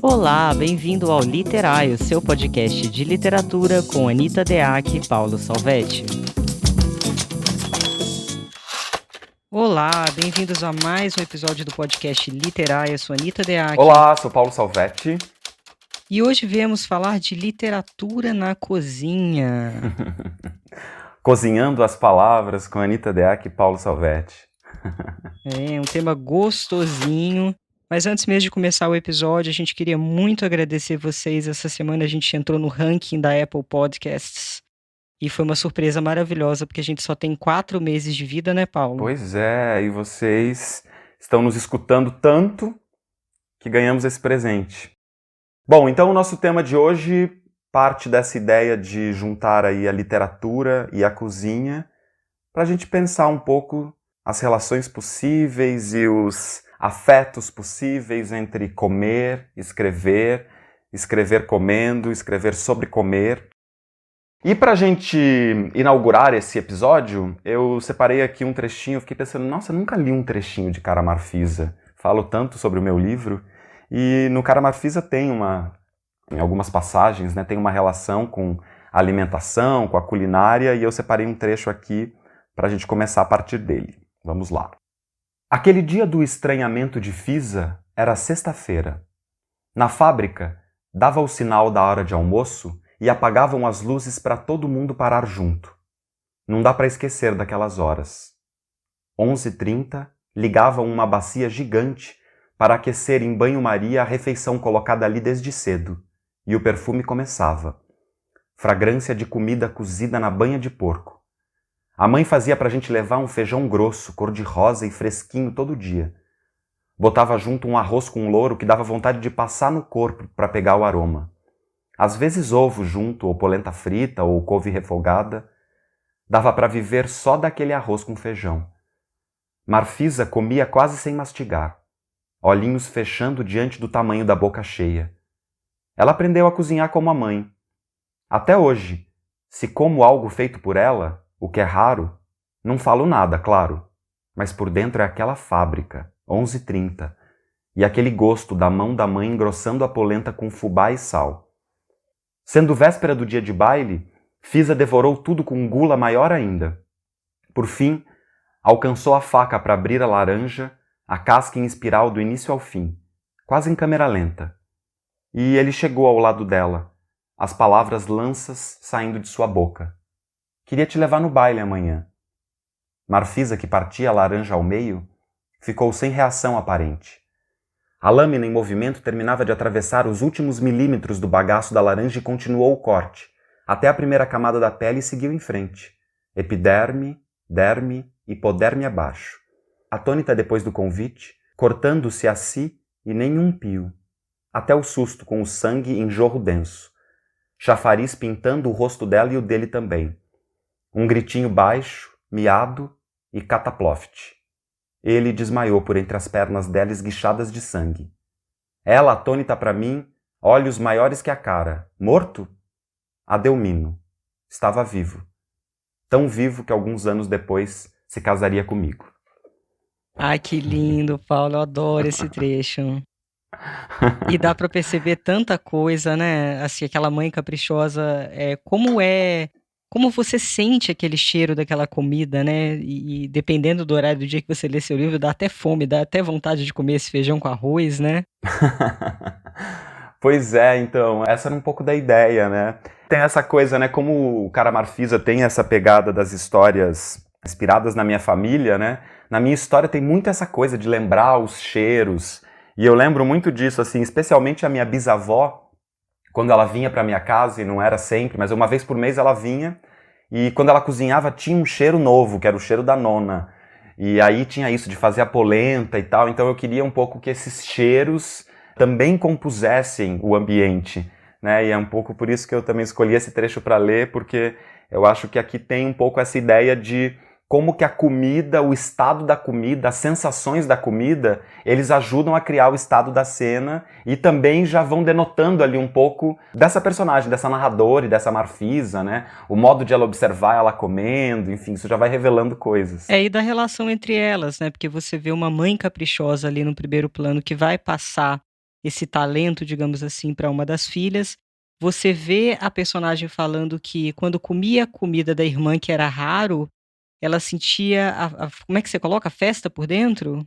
Olá, bem-vindo ao Literário, seu podcast de literatura com Anita Deac e Paulo Salvetti. Olá, bem-vindos a mais um episódio do podcast Literário, eu sou Anita Deac. Olá, sou Paulo Salvetti. E hoje viemos falar de literatura na cozinha. Cozinhando as palavras com Anita Deac e Paulo Salvetti. É um tema gostosinho. Mas antes mesmo de começar o episódio, a gente queria muito agradecer vocês. Essa semana a gente entrou no ranking da Apple Podcasts. E foi uma surpresa maravilhosa, porque a gente só tem 4 meses de vida, né, Paulo? Pois é, e vocês estão nos escutando tanto que ganhamos esse presente. Bom, então o nosso tema de hoje parte dessa ideia de juntar aí a literatura e a cozinha para a gente pensar um pouco as relações possíveis e os afetos possíveis entre comer, escrever comendo, escrever sobre comer. E para a gente inaugurar esse episódio, eu separei aqui um trechinho, eu fiquei pensando, nossa, eu nunca li um trechinho de Cara Marfisa. Falo tanto sobre o meu livro, e no Cara Marfisa tem em algumas passagens, né, tem uma relação com a alimentação, com a culinária, e eu separei um trecho aqui para a gente começar a partir dele. Vamos lá. Aquele dia do estranhamento de Fisa era sexta-feira. Na fábrica, dava o sinal da hora de almoço e apagavam as luzes para todo mundo parar junto. Não dá para esquecer daquelas horas. 11h30, ligavam uma bacia gigante para aquecer em banho-maria a refeição colocada ali desde cedo, e o perfume começava. Fragrância de comida cozida na banha de porco. A mãe fazia para a gente levar um feijão grosso, cor-de-rosa e fresquinho todo dia. Botava junto um arroz com louro que dava vontade de passar no corpo para pegar o aroma. Às vezes ovo junto, ou polenta frita, ou couve refogada. Dava para viver só daquele arroz com feijão. Marfisa comia quase sem mastigar, olhinhos fechando diante do tamanho da boca cheia. Ela aprendeu a cozinhar como a mãe. Até hoje, se como algo feito por ela, o que é raro, não falo nada, claro, mas por dentro é aquela fábrica, 11h30, e aquele gosto da mão da mãe engrossando a polenta com fubá e sal. Sendo véspera do dia de baile, Fisa devorou tudo com gula maior ainda. Por fim, alcançou a faca para abrir a laranja, a casca em espiral do início ao fim, quase em câmera lenta. E ele chegou ao lado dela, as palavras lanças saindo de sua boca. Queria te levar no baile amanhã. Marfisa, que partia a laranja ao meio, ficou sem reação aparente. A lâmina em movimento terminava de atravessar os últimos milímetros do bagaço da laranja e continuou o corte, até a primeira camada da pele e seguiu em frente. Epiderme, derme, hipoderme abaixo. Atônita depois do convite, cortando-se a si e nenhum pio. Até o susto com o sangue em jorro denso. Chafariz pintando o rosto dela e o dele também. Um gritinho baixo, miado e cataploft. Ele desmaiou por entre as pernas dela esguichadas de sangue. Ela, atônita para mim, olhos maiores que a cara. Morto? Adelmino. Estava vivo. Tão vivo que alguns anos depois se casaria comigo. Ai, que lindo, Paulo, eu adoro esse trecho. E dá para perceber tanta coisa, né? Assim, aquela mãe caprichosa, como você sente aquele cheiro daquela comida, né? E dependendo do horário do dia que você lê seu livro, dá até fome, dá até vontade de comer esse feijão com arroz, né? Pois é, então, essa era um pouco da ideia, né? Tem essa coisa, né? Como o Cara Marfisa tem essa pegada das histórias inspiradas na minha família, né? Na minha história tem muito essa coisa de lembrar os cheiros. E eu lembro muito disso, assim, especialmente a minha bisavó, quando ela vinha para minha casa, e não era sempre, mas uma vez por mês ela vinha, e quando ela cozinhava tinha um cheiro novo, que era o cheiro da nona. E aí tinha isso de fazer a polenta e tal, então eu queria um pouco que esses cheiros também compusessem o ambiente, né? E é um pouco por isso que eu também escolhi esse trecho para ler, porque eu acho que aqui tem um pouco essa ideia de como que a comida, o estado da comida, as sensações da comida, eles ajudam a criar o estado da cena e também já vão denotando ali um pouco dessa personagem, dessa narradora e dessa Marfisa, né? O modo de ela observar ela comendo, enfim, isso já vai revelando coisas. E da relação entre elas, né? Porque você vê uma mãe caprichosa ali no primeiro plano que vai passar esse talento, digamos assim, para uma das filhas. Você vê a personagem falando que quando comia a comida da irmã, que era raro, ela sentia como é que você coloca? A festa por dentro?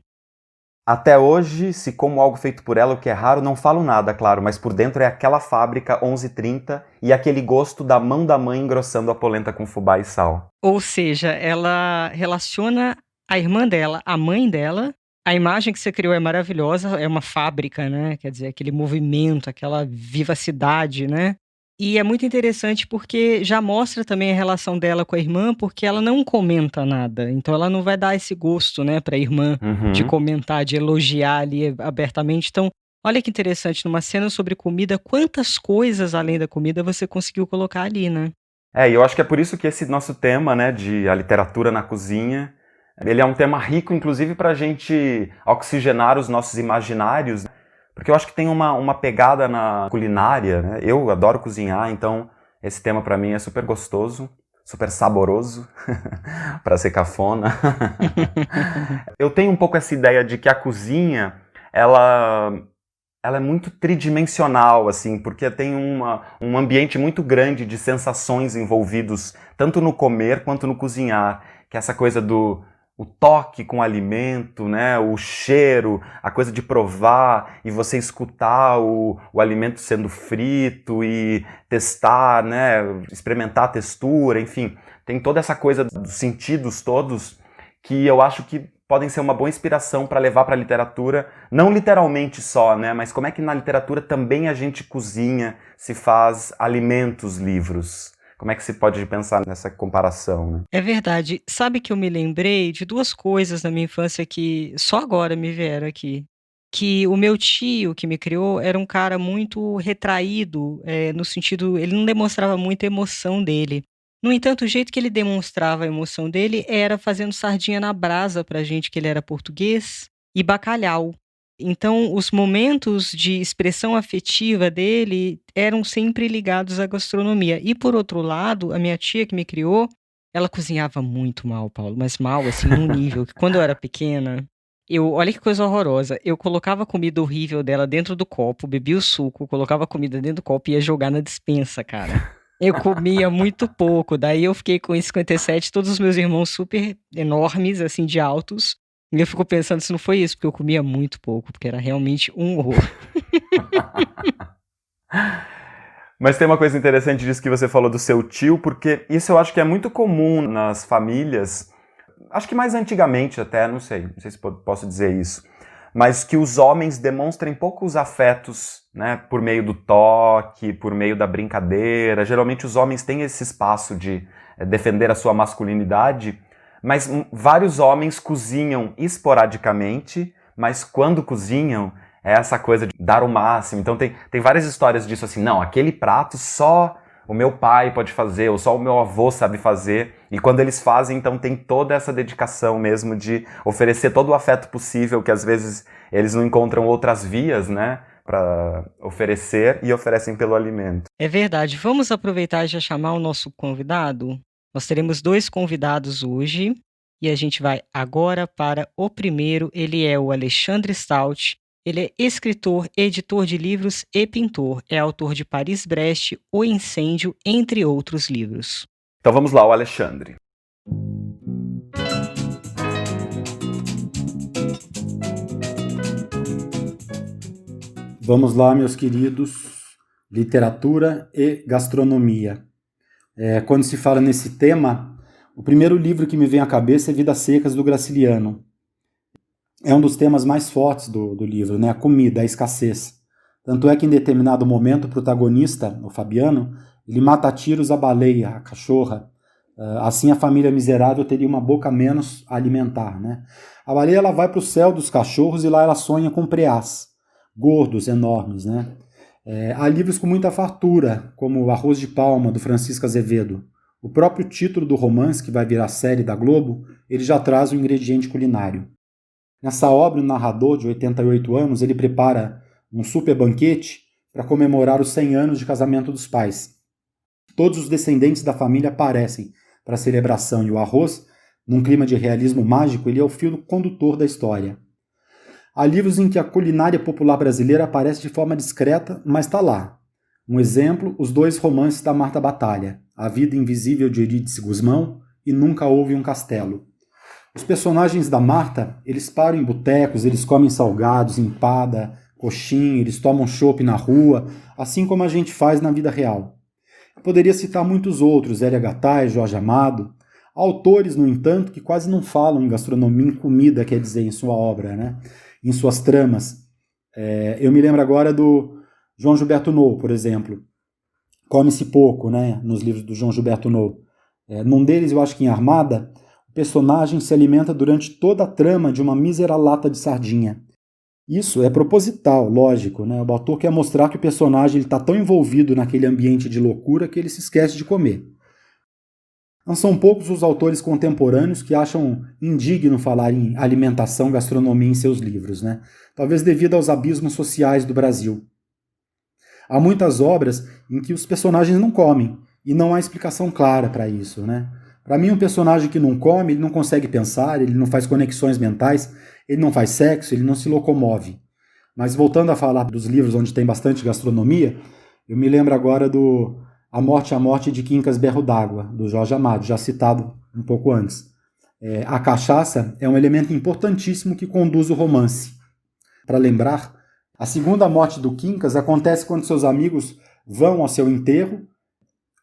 Até hoje, se como algo feito por ela, o que é raro, não falo nada, claro, mas por dentro é aquela fábrica 11:30 e aquele gosto da mão da mãe engrossando a polenta com fubá e sal. Ou seja, ela relaciona a irmã dela, a mãe dela. A imagem que você criou é maravilhosa, é uma fábrica, né? Quer dizer, aquele movimento, aquela vivacidade, né? E é muito interessante porque já mostra também a relação dela com a irmã, porque ela não comenta nada. Então ela não vai dar esse gosto, né, para a irmã de Uhum. comentar, de elogiar ali abertamente. Então, olha que interessante, numa cena sobre comida, quantas coisas além da comida você conseguiu colocar ali, né? E eu acho que é por isso que esse nosso tema, né, de a literatura na cozinha, ele é um tema rico, inclusive, para a gente oxigenar os nossos imaginários, né? Porque eu acho que tem uma pegada na culinária, né? Eu adoro cozinhar, então esse tema para mim é super gostoso, super saboroso, para ser cafona. Eu tenho um pouco essa ideia de que a cozinha, ela ela é muito tridimensional, assim, porque tem um ambiente muito grande de sensações envolvidos, tanto no comer quanto no cozinhar, que é essa coisa do o toque com o alimento, né, o cheiro, a coisa de provar e você escutar o alimento sendo frito e testar, né, experimentar a textura, enfim, tem toda essa coisa dos sentidos todos que eu acho que podem ser uma boa inspiração para levar para a literatura, não literalmente só, né, mas como é que na literatura também a gente cozinha, se faz alimentos, livros. Como é que se pode pensar nessa comparação, né? É verdade. Sabe que eu me lembrei de duas coisas na minha infância que só agora me vieram aqui. Que o meu tio que me criou era um cara muito retraído, no sentido, ele não demonstrava muita emoção dele. No entanto, o jeito que ele demonstrava a emoção dele era fazendo sardinha na brasa pra gente, que ele era português, e bacalhau. Então, os momentos de expressão afetiva dele eram sempre ligados à gastronomia. E por outro lado, a minha tia que me criou, ela cozinhava muito mal, Paulo, mas mal, assim, num nível que quando eu era pequena, olha que coisa horrorosa, eu colocava a comida horrível dela dentro do copo, bebia o suco, colocava a comida dentro do copo e ia jogar na despensa, cara. Eu comia muito pouco, daí eu fiquei com 1,57, todos os meus irmãos super enormes, assim, de altos, e eu fico pensando se não foi isso, porque eu comia muito pouco, porque era realmente um horror. Mas tem uma coisa interessante disso que você falou do seu tio, porque isso eu acho que é muito comum nas famílias, acho que mais antigamente até, não sei se posso dizer isso, mas que os homens demonstrem poucos afetos, né, por meio do toque, por meio da brincadeira. Geralmente os homens têm esse espaço de defender a sua masculinidade, mas vários homens cozinham esporadicamente, mas quando cozinham é essa coisa de dar o máximo. Então tem várias histórias disso assim, não, aquele prato só o meu pai pode fazer, ou só o meu avô sabe fazer, e quando eles fazem, então tem toda essa dedicação mesmo de oferecer todo o afeto possível, que às vezes eles não encontram outras vias, né, para oferecer, e oferecem pelo alimento. É verdade. Vamos aproveitar e já chamar o nosso convidado? Nós teremos 2 convidados hoje, e a gente vai agora para o primeiro, ele é o Alexandre Stout, ele é escritor, editor de livros e pintor, é autor de Paris-Brest, O Incêndio, entre outros livros. Então vamos lá, o Alexandre. Vamos lá, meus queridos, literatura e gastronomia. Quando se fala nesse tema, o primeiro livro que me vem à cabeça é Vidas Secas, do Graciliano. É um dos temas mais fortes do livro, né? A comida, a escassez. Tanto é que em determinado momento o protagonista, o Fabiano, ele mata a tiros a baleia, a cachorra. Assim a família miserável teria uma boca a menos a alimentar, né? A baleia ela vai para o céu dos cachorros e lá ela sonha com preás, gordos, enormes, né? Há livros com muita fartura, como o Arroz de Palma, do Francisco Azevedo. O próprio título do romance, que vai virar série da Globo, ele já traz o ingrediente culinário. Nessa obra, o narrador, de 88 anos, ele prepara um super banquete para comemorar os 100 anos de casamento dos pais. Todos os descendentes da família aparecem para a celebração e o arroz, num clima de realismo mágico, ele é o fio condutor da história. Há livros em que a culinária popular brasileira aparece de forma discreta, mas está lá. Um exemplo, os 2 romances da Marta Batalha, A Vida Invisível de Eurídice Gusmão e Nunca Houve um Castelo. Os personagens da Marta, eles param em botecos, eles comem salgados, empada, coxinha, eles tomam chopp na rua, assim como a gente faz na vida real. Eu poderia citar muitos outros, Hélia Gattai, Jorge Amado, autores, no entanto, que quase não falam em gastronomia e comida, quer dizer, em sua obra, né? Em suas tramas. Eu me lembro agora do João Gilberto Nou, por exemplo. Come-se pouco, né? Nos livros do João Gilberto Nou. Num deles, eu acho que em Armada, o personagem se alimenta durante toda a trama de uma mísera lata de sardinha. Isso é proposital, lógico, né? O autor quer mostrar que o personagem está tão envolvido naquele ambiente de loucura que ele se esquece de comer. Não são poucos os autores contemporâneos que acham indigno falar em alimentação, gastronomia em seus livros, né? Talvez devido aos abismos sociais do Brasil. Há muitas obras em que os personagens não comem, e não há explicação clara para isso, né? Para mim, um personagem que não come, ele não consegue pensar, ele não faz conexões mentais, ele não faz sexo, ele não se locomove. Mas voltando a falar dos livros onde tem bastante gastronomia, eu me lembro agora do A Morte de Quincas Berro d'Água, do Jorge Amado, já citado um pouco antes. A cachaça é um elemento importantíssimo que conduz o romance. Para lembrar, a segunda morte do Quincas acontece quando seus amigos vão ao seu enterro,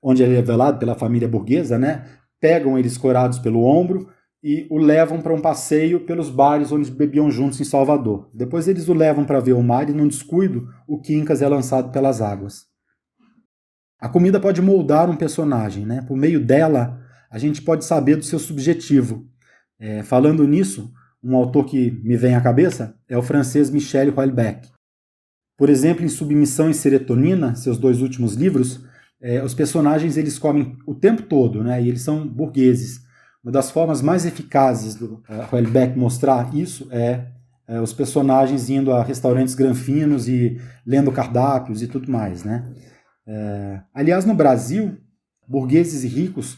onde ele é velado pela família burguesa, né? Pegam ele escorados pelo ombro e o levam para um passeio pelos bares onde bebiam juntos em Salvador. Depois eles o levam para ver o mar e, num descuido, o Quincas é lançado pelas águas. A comida pode moldar um personagem, né? Por meio dela, a gente pode saber do seu subjetivo. Falando nisso, um autor que me vem à cabeça é o francês Michel Houellebecq. Por exemplo, em Submissão e Serotonina, seus 2 últimos livros, os personagens eles comem o tempo todo, né? E eles são burgueses. Uma das formas mais eficazes do Houellebecq mostrar isso é os personagens indo a restaurantes granfinos e lendo cardápios e tudo mais, né? Aliás, no Brasil, burgueses e ricos,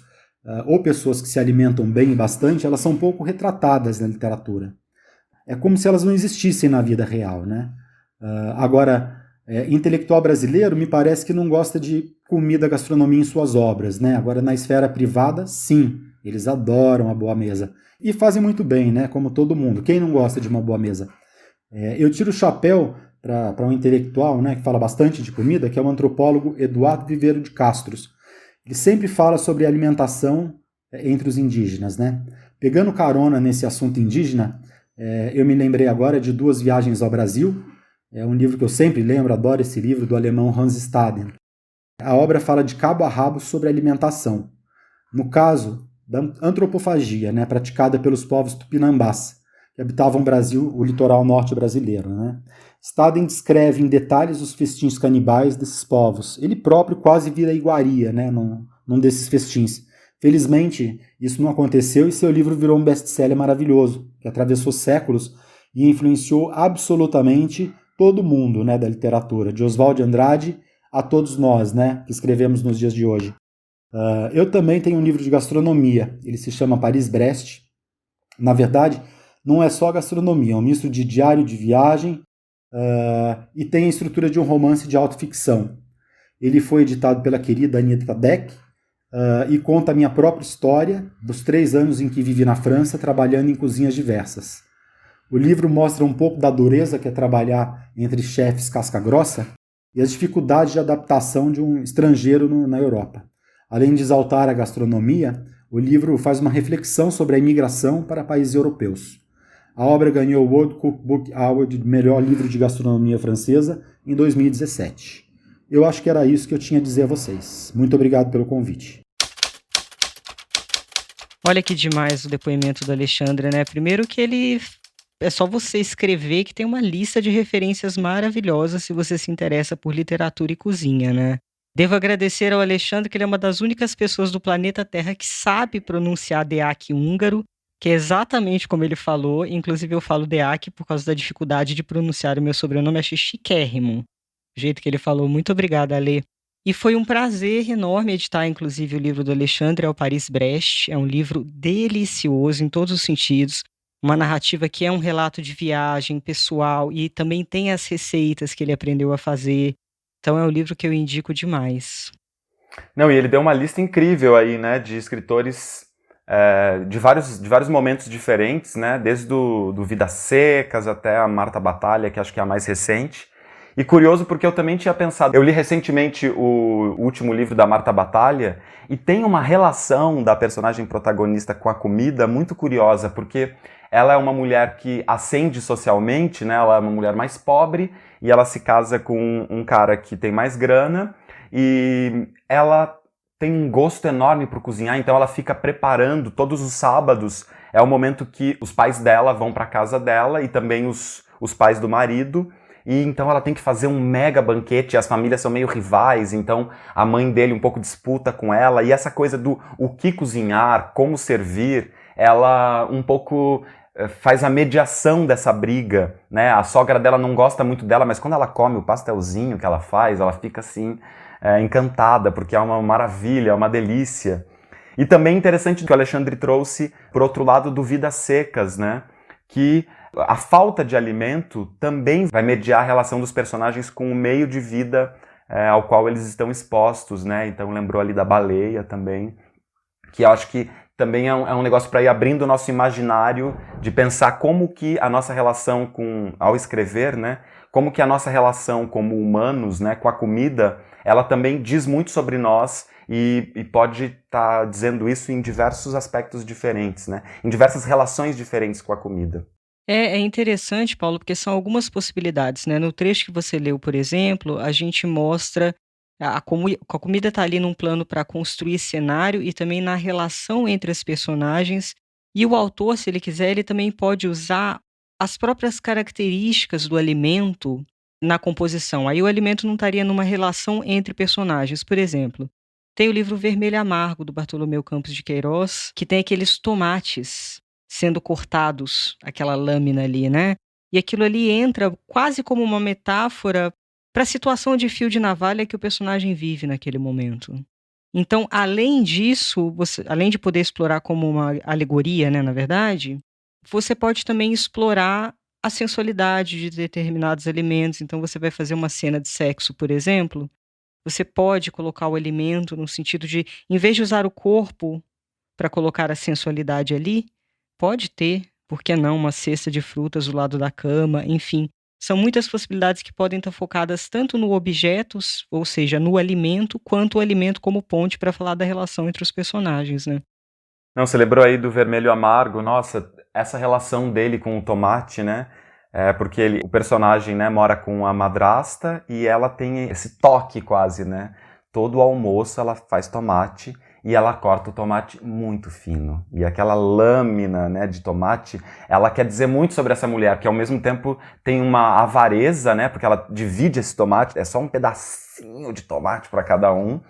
ou pessoas que se alimentam bem e bastante, elas são pouco retratadas na literatura. É como se elas não existissem na vida real, né? Agora, intelectual brasileiro me parece que não gosta de comida, gastronomia em suas obras, né? Agora, na esfera privada, sim, eles adoram a boa mesa. E fazem muito bem, né? Como todo mundo. Quem não gosta de uma boa mesa? Eu tiro o chapéu para um intelectual, né, que fala bastante de comida, que é o antropólogo Eduardo Viveiro de Castros. Ele sempre fala sobre alimentação entre os indígenas, né? Pegando carona nesse assunto indígena, eu me lembrei agora de 2 viagens ao Brasil. É um livro que eu sempre lembro, adoro esse livro, do alemão Hans Staden. A obra fala de cabo a rabo sobre alimentação. No caso da antropofagia, né, praticada pelos povos tupinambás, que habitavam o Brasil, o litoral norte brasileiro, né? Staden descreve em detalhes os festins canibais desses povos. Ele próprio quase vira iguaria, né, num desses festins. Felizmente, isso não aconteceu e seu livro virou um best-seller maravilhoso, que atravessou séculos e influenciou absolutamente todo mundo, né, da literatura, de Oswald de Andrade a todos nós, né, que escrevemos nos dias de hoje. Eu também tenho um livro de gastronomia, ele se chama Paris-Brest. Na verdade, não é só gastronomia, é um misto de diário de viagem e tem a estrutura de um romance de autoficção. Ele foi editado pela querida Anita Deck e conta a minha própria história dos 3 anos em que vivi na França trabalhando em cozinhas diversas. O livro mostra um pouco da dureza que é trabalhar entre chefes casca-grossa e as dificuldades de adaptação de um estrangeiro na Europa. Além de exaltar a gastronomia, o livro faz uma reflexão sobre a imigração para países europeus. A obra ganhou o World Cookbook Award de melhor livro de gastronomia francesa em 2017. Eu acho que era isso que eu tinha a dizer a vocês. Muito obrigado pelo convite. Olha que demais o depoimento do Alexandre, né? Primeiro que ele... É só você escrever que tem uma lista de referências maravilhosas se você se interessa por literatura e cozinha, né? Devo agradecer ao Alexandre que ele é uma das únicas pessoas do planeta Terra que sabe pronunciar DEAC húngaro, que é exatamente como ele falou. Inclusive eu falo DEAC por causa da dificuldade de pronunciar o meu sobrenome, achei chiquérrimo. O jeito que ele falou. Muito obrigada, Ale. E foi um prazer enorme editar, inclusive, o livro do Alexandre, é o Paris-Brest. É um livro delicioso em todos os sentidos. uma narrativa que é um relato de viagem pessoal e também tem as receitas que ele aprendeu a fazer. Então é um livro que eu indico demais. Não, e ele deu uma lista incrível aí, né, de escritores de vários momentos diferentes, né, desde do Vidas Secas até a Marta Batalha, que acho que é a mais recente. E curioso porque eu também tinha pensado, eu li recentemente o último livro da Marta Batalha e tem uma relação da personagem protagonista com a comida muito curiosa, porque ela é uma mulher que ascende socialmente, né, ela é uma mulher mais pobre e ela se casa com um cara que tem mais grana e ela tem um gosto enorme por cozinhar, então ela fica preparando todos os sábados, é o momento que os pais dela vão para casa dela e também os pais do marido. E então ela tem que fazer um mega banquete, as famílias são meio rivais, então a mãe dele um pouco disputa com ela, e essa coisa do o que cozinhar, como servir, ela um pouco faz a mediação dessa briga, né? A sogra dela não gosta muito dela, mas quando ela come o pastelzinho que ela faz, ela fica assim, encantada, porque é uma maravilha, é uma delícia. E também interessante que o Alexandre trouxe, por outro lado, do Vidas Secas, né? Que a falta de alimento também vai mediar a relação dos personagens com o meio de vida ao qual eles estão expostos, né? Então lembrou ali da baleia também, que eu acho que também é um negócio para ir abrindo o nosso imaginário de pensar como que a nossa relação ao escrever, né? Como que a nossa relação como humanos, né, com a comida, ela também diz muito sobre nós e pode estar dizendo isso em diversos aspectos diferentes, né? Em diversas relações diferentes com a comida. É interessante, Paulo, porque são algumas possibilidades, né? No trecho que você leu, por exemplo, a gente mostra a comida está ali num plano para construir cenário e também na relação entre as personagens. E o autor, se ele quiser, ele também pode usar as próprias características do alimento na composição. Aí o alimento não estaria numa relação entre personagens. Por exemplo, tem o livro Vermelho Amargo, do Bartolomeu Campos de Queiroz, que tem aqueles tomates sendo cortados, aquela lâmina ali, né? E aquilo ali entra quase como uma metáfora para a situação de fio de navalha que o personagem vive naquele momento. Então, além disso, além de poder explorar como uma alegoria, né, na verdade, você pode também explorar a sensualidade de determinados alimentos. Então, você vai fazer uma cena de sexo, por exemplo, você pode colocar o alimento no sentido de, em vez de usar o corpo para colocar a sensualidade ali, pode ter, por que não, uma cesta de frutas do lado da cama, enfim. São muitas possibilidades que podem estar focadas tanto no objetos, ou seja, no alimento, quanto o alimento como ponte para falar da relação entre os personagens, né? Não, você lembrou aí do Vermelho Amargo, nossa, essa relação dele com o tomate, né? Porque o personagem, né, mora com a madrasta e ela tem esse toque quase, né? Todo almoço ela faz tomate e ela corta o tomate muito fino. E aquela lâmina, né, de tomate, ela quer dizer muito sobre essa mulher, que ao mesmo tempo tem uma avareza, né? Porque ela divide esse tomate, é só um pedacinho de tomate para cada um.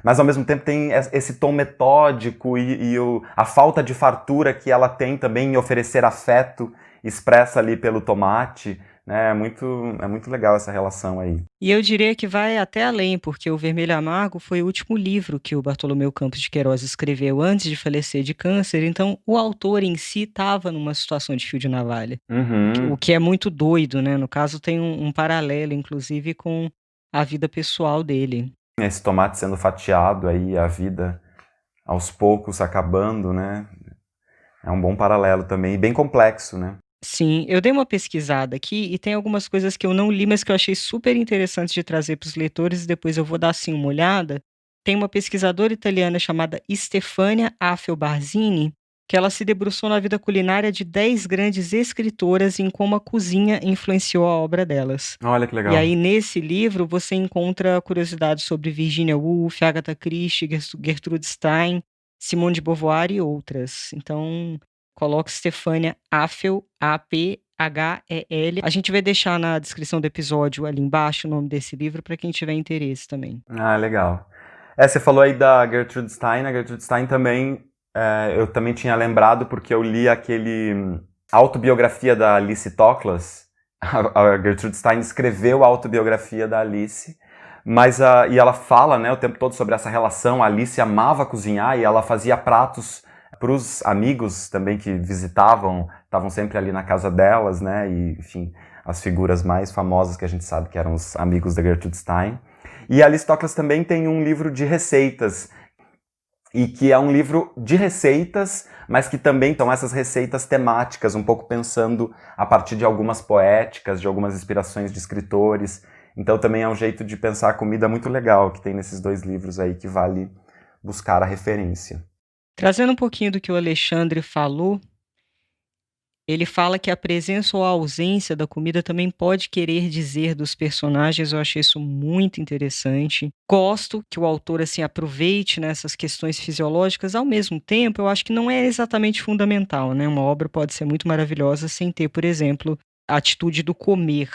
Mas ao mesmo tempo tem esse tom metódico e a falta de fartura que ela tem também em oferecer afeto expressa ali pelo tomate, né? É muito legal essa relação aí. E eu diria que vai até além, porque o Vermelho Amargo foi o último livro que o Bartolomeu Campos de Queiroz escreveu antes de falecer de câncer, então o autor em si estava numa situação de fio de navalha, o que é muito doido, né? No caso tem um paralelo, inclusive, com a vida pessoal dele. Esse tomate sendo fatiado aí, a vida aos poucos acabando, né? É um bom paralelo também, e bem complexo, né? Sim, eu dei uma pesquisada aqui e tem algumas coisas que eu não li, mas que eu achei super interessantes de trazer para os leitores e depois eu vou dar assim uma olhada. Tem uma pesquisadora italiana chamada Stefania Affel-Barzini, que ela se debruçou na vida culinária de 10 grandes escritoras e em como a cozinha influenciou a obra delas. Olha que legal. E aí, nesse livro, você encontra curiosidades sobre Virginia Woolf, Agatha Christie, Gertrude Stein, Simone de Beauvoir e outras. Então, coloque Stefania Affel, A-P-H-E-L. A gente vai deixar na descrição do episódio ali embaixo o nome desse livro para quem tiver interesse também. Ah, legal. Você falou aí da Gertrude Stein. A Gertrude Stein também, eu também tinha lembrado porque eu li aquele autobiografia da Alice Toklas. A Gertrude Stein escreveu a autobiografia da Alice, e ela fala, né, o tempo todo sobre essa relação. A Alice amava cozinhar e ela fazia pratos para os amigos também que visitavam, estavam sempre ali na casa delas, né? E, enfim, as figuras mais famosas que a gente sabe que eram os amigos da Gertrude Stein. E a Aristócles também tem um livro de receitas, e que é um livro de receitas, mas que também são essas receitas temáticas, um pouco pensando a partir de algumas poéticas, de algumas inspirações de escritores. Então também é um jeito de pensar a comida muito legal que tem nesses dois livros aí, que vale buscar a referência. Trazendo um pouquinho do que o Alexandre falou, ele fala que a presença ou a ausência da comida também pode querer dizer dos personagens. Eu achei isso muito interessante. Gosto que o autor assim aproveite nessas questões fisiológicas. Ao mesmo tempo, eu acho que não é exatamente fundamental, né? Uma obra pode ser muito maravilhosa sem ter, por exemplo, a atitude do comer.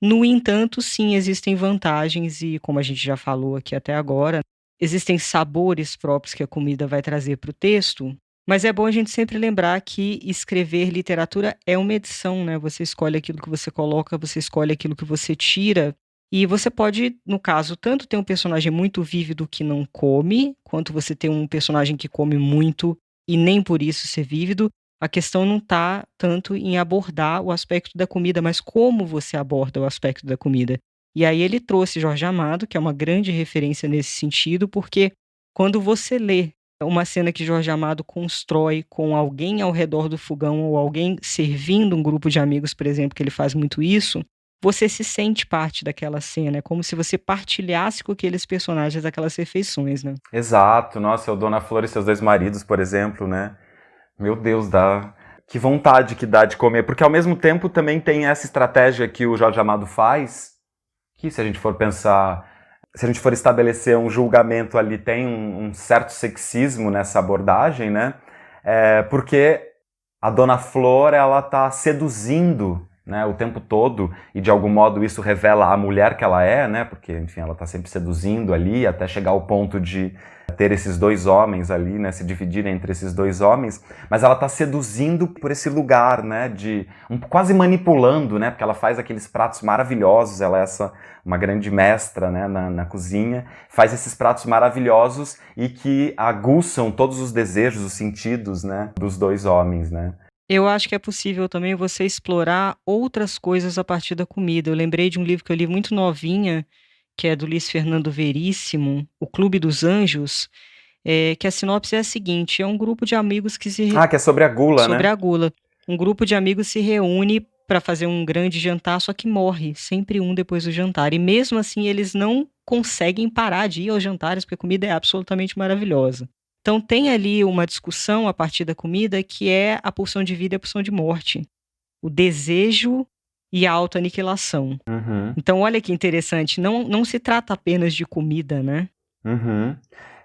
No entanto, sim, existem vantagens e, como a gente já falou aqui até agora, existem sabores próprios que a comida vai trazer para o texto. Mas é bom a gente sempre lembrar que escrever literatura é uma edição, né? Você escolhe aquilo que você coloca, você escolhe aquilo que você tira. E você pode, no caso, tanto ter um personagem muito vívido que não come, quanto você ter um personagem que come muito e nem por isso ser vívido. A questão não está tanto em abordar o aspecto da comida, mas como você aborda o aspecto da comida. E aí ele trouxe Jorge Amado, que é uma grande referência nesse sentido, porque quando você lê uma cena que Jorge Amado constrói com alguém ao redor do fogão ou alguém servindo um grupo de amigos, por exemplo, que ele faz muito isso, você se sente parte daquela cena. É como se você partilhasse com aqueles personagens aquelas refeições, né? Exato, nossa, o Dona Flor e seus dois maridos, por exemplo, né? Meu Deus, dá... Que vontade que dá de comer, porque ao mesmo tempo também tem essa estratégia que o Jorge Amado faz, que se a gente for pensar... Se a gente for estabelecer um julgamento ali, tem um certo sexismo nessa abordagem, né? Porque a Dona Flor, ela tá seduzindo, né, o tempo todo, e de algum modo isso revela a mulher que ela é, né? Porque, enfim, ela tá sempre seduzindo ali, até chegar ao ponto de ter esses dois homens ali, né, se dividirem entre esses dois homens, mas ela tá seduzindo por esse lugar, né, quase manipulando, né, porque ela faz aqueles pratos maravilhosos, ela é uma grande mestra, né, na cozinha, faz esses pratos maravilhosos e que aguçam todos os desejos, os sentidos, né, dos dois homens, né. Eu acho que é possível também você explorar outras coisas a partir da comida. Eu lembrei de um livro que eu li muito novinha, que é do Luiz Fernando Veríssimo, O Clube dos Anjos, que a sinopse é a seguinte: é um grupo de amigos que se... que é sobre a gula, sobre né? a gula. Um grupo de amigos se reúne para fazer um grande jantar, só que morre sempre um depois do jantar. E mesmo assim eles não conseguem parar de ir aos jantares, porque a comida é absolutamente maravilhosa. Então tem ali uma discussão a partir da comida que é a pulsão de vida e a pulsão de morte. O desejo e a autoaniquilação. Uhum. Então olha que interessante, não se trata apenas de comida, né? Uhum.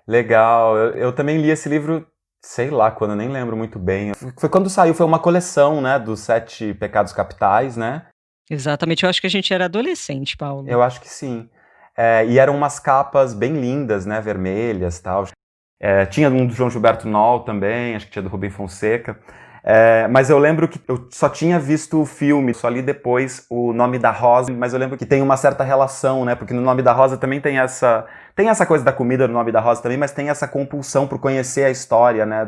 Legal, eu também li esse livro, sei lá quando, eu nem lembro muito bem. Foi quando saiu, foi uma coleção, né, dos 7 Pecados Capitais, né? Exatamente, eu acho que a gente era adolescente, Paulo. Eu acho que sim. E eram umas capas bem lindas, né, vermelhas e tal. Tinha um do João Gilberto Noll também, acho que tinha do Rubem Fonseca. Mas eu lembro que eu só tinha visto o filme, só li depois O Nome da Rosa, mas eu lembro que tem uma certa relação, né? Porque no Nome da Rosa também tem essa coisa da comida no Nome da Rosa também, mas tem essa compulsão por conhecer a história, né,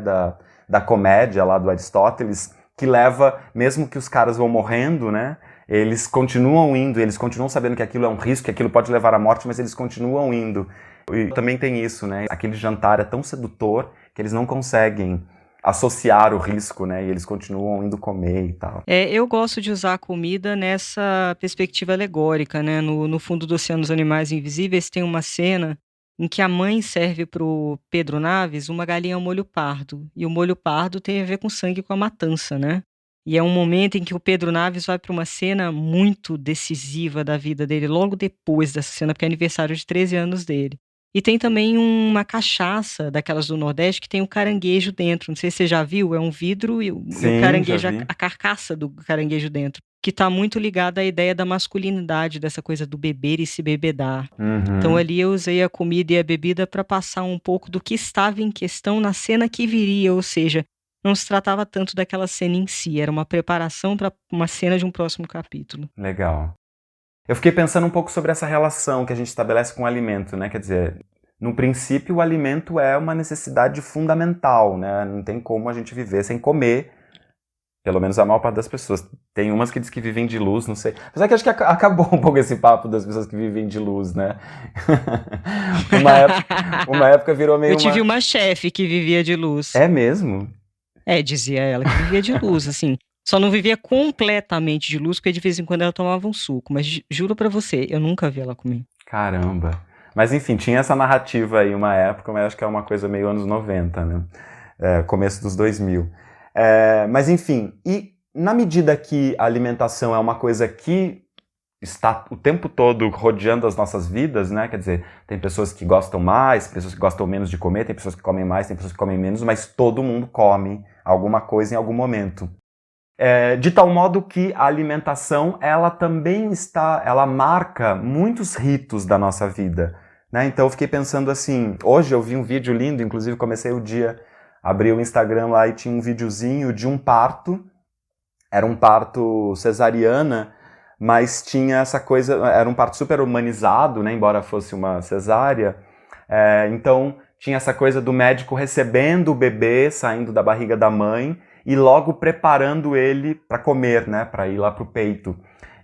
da comédia lá do Aristóteles, que leva, mesmo que os caras vão morrendo, né? Eles continuam indo, eles continuam sabendo que aquilo é um risco, que aquilo pode levar à morte, mas eles continuam indo. E também tem isso, né? Aquele jantar é tão sedutor que eles não conseguem associar o risco, né? E eles continuam indo comer e tal. Eu gosto de usar a comida nessa perspectiva alegórica, né? No Fundo do Oceano dos Animais Invisíveis tem uma cena em que a mãe serve pro Pedro Naves uma galinha ao molho pardo. E o molho pardo tem a ver com sangue, com a matança, né? E é um momento em que o Pedro Naves vai para uma cena muito decisiva da vida dele, logo depois dessa cena, porque é aniversário de 13 anos dele. E tem também uma cachaça daquelas do Nordeste que tem o caranguejo dentro. Não sei se você já viu, é um vidro e o Sim, caranguejo, já vi. a carcaça do caranguejo dentro. Que está muito ligada à ideia da masculinidade, dessa coisa do beber e se bebedar. Uhum. Então ali eu usei a comida e a bebida para passar um pouco do que estava em questão na cena que viria, ou seja, não se tratava tanto daquela cena em si, era uma preparação para uma cena de um próximo capítulo. Legal. Eu fiquei pensando um pouco sobre essa relação que a gente estabelece com o alimento, né? Quer dizer, no princípio, o alimento é uma necessidade fundamental, né? Não tem como a gente viver sem comer, pelo menos a maior parte das pessoas. Tem umas que diz que vivem de luz, não sei. Apesar que acho que acabou um pouco esse papo das pessoas que vivem de luz, né? Uma época virou meio Eu tive uma chefe que vivia de luz. É mesmo? Dizia ela que vivia de luz, assim. Só não vivia completamente de luz, porque de vez em quando ela tomava um suco. Mas juro pra você, eu nunca vi ela comer. Caramba. Mas enfim, tinha essa narrativa aí uma época, mas acho que é uma coisa meio anos 90, né? Começo dos 2000. Mas enfim, e na medida que a alimentação é uma coisa que está o tempo todo rodeando as nossas vidas, né? Quer dizer, tem pessoas que gostam mais, pessoas que gostam menos de comer, tem pessoas que comem mais, tem pessoas que comem menos, mas todo mundo come alguma coisa em algum momento. De tal modo que a alimentação, ela também ela marca muitos ritos da nossa vida, né? Então eu fiquei pensando assim, hoje eu vi um vídeo lindo, inclusive comecei o dia, abri o Instagram lá e tinha um videozinho de um parto, era um parto cesariana, mas tinha essa coisa, era um parto super humanizado, né? Embora fosse uma cesárea, então tinha essa coisa do médico recebendo o bebê saindo da barriga da mãe, e logo preparando ele para comer, né, para ir lá para o peito.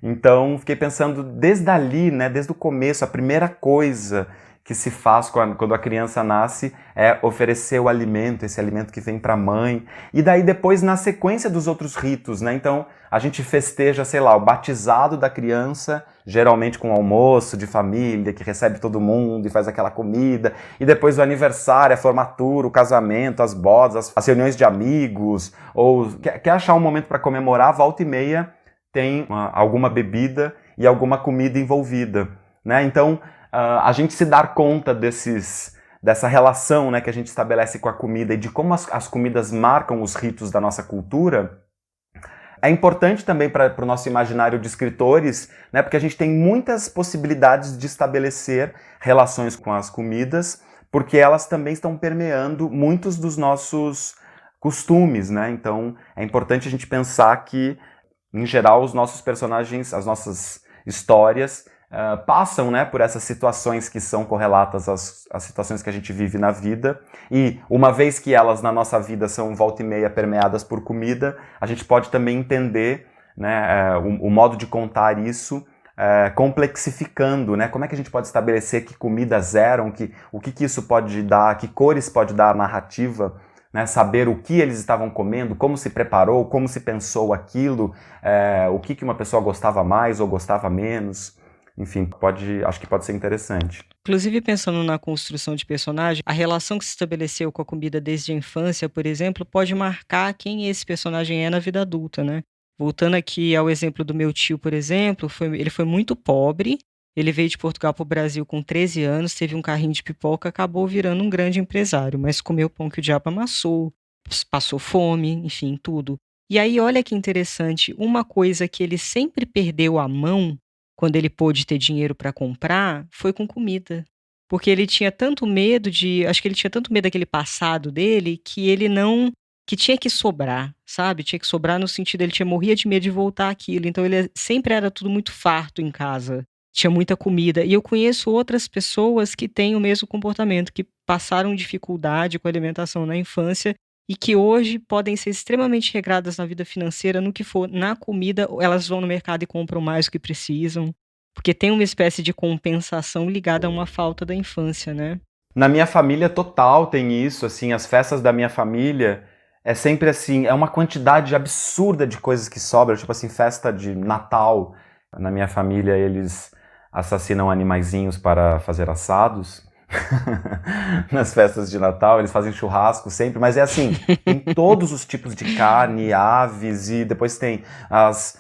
Então, fiquei pensando desde ali, né, desde o começo, a primeira coisa que se faz quando a criança nasce é oferecer o alimento, esse alimento que vem para a mãe. E daí depois, na sequência dos outros ritos, né, então a gente festeja, sei lá, o batizado da criança, geralmente com almoço de família, que recebe todo mundo e faz aquela comida, e depois o aniversário, a formatura, o casamento, as bodas, as reuniões de amigos, ou quer achar um momento para comemorar, volta e meia tem alguma bebida e alguma comida envolvida, né? Então, a gente se dar conta dessa relação, né, que a gente estabelece com a comida e de como as comidas marcam os ritos da nossa cultura, é importante também para o nosso imaginário de escritores, né, porque a gente tem muitas possibilidades de estabelecer relações com as comidas, porque elas também estão permeando muitos dos nossos costumes, né? Então é importante a gente pensar que, em geral, os nossos personagens, as nossas histórias, passam, né, por essas situações que são correlatas às situações que a gente vive na vida, e uma vez que elas na nossa vida são volta e meia permeadas por comida, a gente pode também entender, né, o modo de contar isso, complexificando, né, como é que a gente pode estabelecer que comidas eram, o que isso pode dar, que cores pode dar à narrativa, né, saber o que eles estavam comendo, como se preparou, como se pensou aquilo, o que uma pessoa gostava mais ou gostava menos. Enfim, acho que pode ser interessante. Inclusive, pensando na construção de personagem, a relação que se estabeleceu com a comida desde a infância, por exemplo, pode marcar quem esse personagem é na vida adulta, né? Voltando aqui ao exemplo do meu tio, por exemplo, ele foi muito pobre, ele veio de Portugal para o Brasil com 13 anos, teve um carrinho de pipoca, acabou virando um grande empresário, mas comeu pão que o diabo amassou, passou fome, enfim, tudo. E aí, olha que interessante, uma coisa que ele sempre perdeu a mão quando ele pôde ter dinheiro para comprar, foi com comida. Porque ele tinha tanto medo acho que ele tinha tanto medo daquele passado dele, que tinha que sobrar, sabe? Tinha que sobrar no sentido, ele morria de medo de voltar aquilo. Então ele sempre era tudo muito farto em casa. Tinha muita comida. E eu conheço outras pessoas que têm o mesmo comportamento, que passaram dificuldade com a alimentação na infância e que hoje podem ser extremamente regradas na vida financeira, no que for, na comida, elas vão no mercado e compram mais do que precisam, porque tem uma espécie de compensação ligada a uma falta da infância, né? Na minha família total tem isso, assim, as festas da minha família é sempre assim, é uma quantidade absurda de coisas que sobram, tipo assim, festa de Natal. Na minha família eles assassinam animaizinhos para fazer assados. Nas festas de Natal, eles fazem churrasco sempre, mas é assim, tem todos os tipos de carne, aves, e depois tem as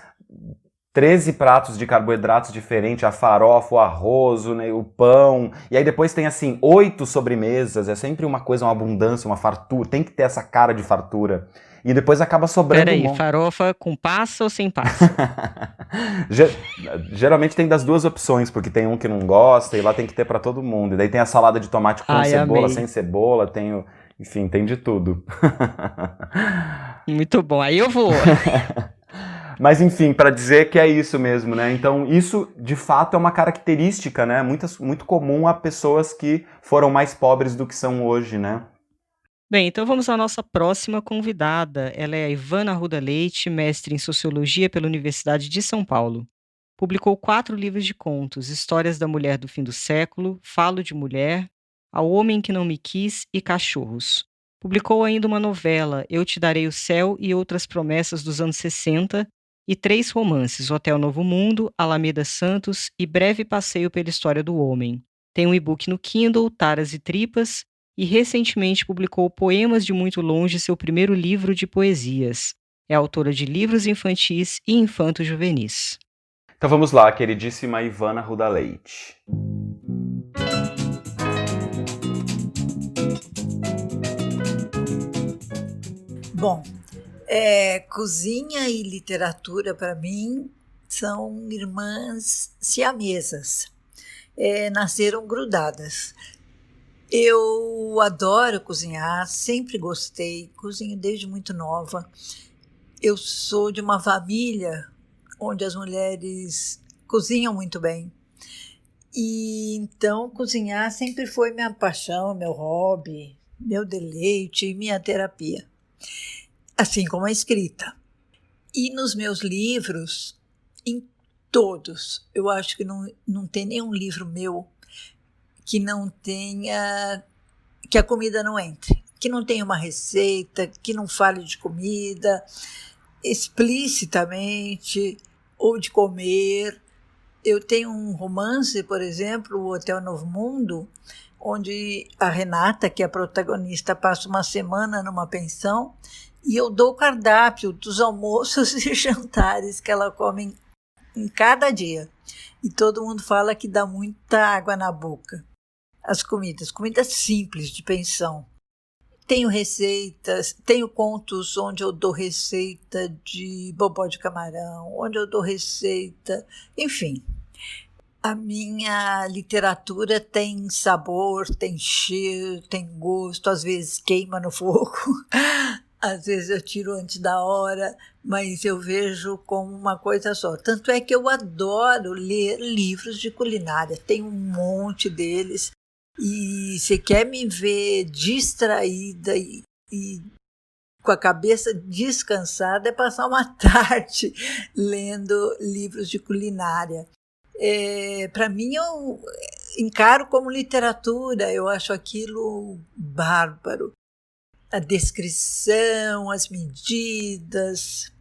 13 pratos de carboidratos diferentes, a farofa, o arroz, né, o pão, e aí depois tem assim, 8 sobremesas, é sempre uma coisa, uma abundância, uma fartura, tem que ter essa cara de fartura. E depois acaba sobrando Peraí, farofa com passa ou sem passa? Geralmente tem das duas opções, porque tem um que não gosta e lá tem que ter pra todo mundo. E daí tem a salada de tomate com cebola, amei. sem cebola, enfim, tem de tudo. Muito bom, aí eu vou. Mas enfim, para dizer que é isso mesmo, né? Então isso de fato é uma característica, né? Muito comum a pessoas que foram mais pobres do que são hoje, né? Bem, então vamos à nossa próxima convidada. Ela é a Ivana Arruda Leite, mestre em Sociologia pela Universidade de São Paulo. Publicou 4 livros de contos: Histórias da Mulher do Fim do Século, Falo de Mulher, Ao Homem que Não Me Quis e Cachorros. Publicou ainda uma novela, Eu Te Darei o Céu e Outras Promessas dos anos 60, e 3 romances, Hotel Novo Mundo, Alameda Santos e Breve Passeio pela História do Homem. Tem um e-book no Kindle, Taras e Tripas, e recentemente publicou Poemas de Muito Longe, seu primeiro livro de poesias. É autora de livros infantis e infanto-juvenis. Então vamos lá, queridíssima Ivana Arruda Leite. Bom, cozinha e literatura para mim são irmãs siamesas. Nasceram grudadas. Eu adoro cozinhar, sempre gostei, cozinho desde muito nova. Eu sou de uma família onde as mulheres cozinham muito bem. E então cozinhar sempre foi minha paixão, meu hobby, meu deleite e minha terapia. Assim como a escrita. E nos meus livros, em todos, eu acho que não tem nenhum livro meu que não tenha, que a comida não entre, que não tenha uma receita, que não fale de comida explicitamente ou de comer. Eu tenho um romance, por exemplo, O Hotel Novo Mundo, onde a Renata, que é a protagonista, passa uma semana numa pensão e eu dou o cardápio dos almoços e jantares que ela come em cada dia. E todo mundo fala que dá muita água na boca. As comidas simples de pensão. Tenho receitas, tenho contos onde eu dou receita de bobó de camarão, onde eu dou receita, enfim. A minha literatura tem sabor, tem cheiro, tem gosto, às vezes queima no fogo, às vezes eu tiro antes da hora, mas eu vejo como uma coisa só. Tanto é que eu adoro ler livros de culinária, tem um monte deles. E se quer me ver distraída e com a cabeça descansada, é passar uma tarde lendo livros de culinária. Para mim, eu encaro como literatura, eu acho aquilo bárbaro. A descrição, as medidas.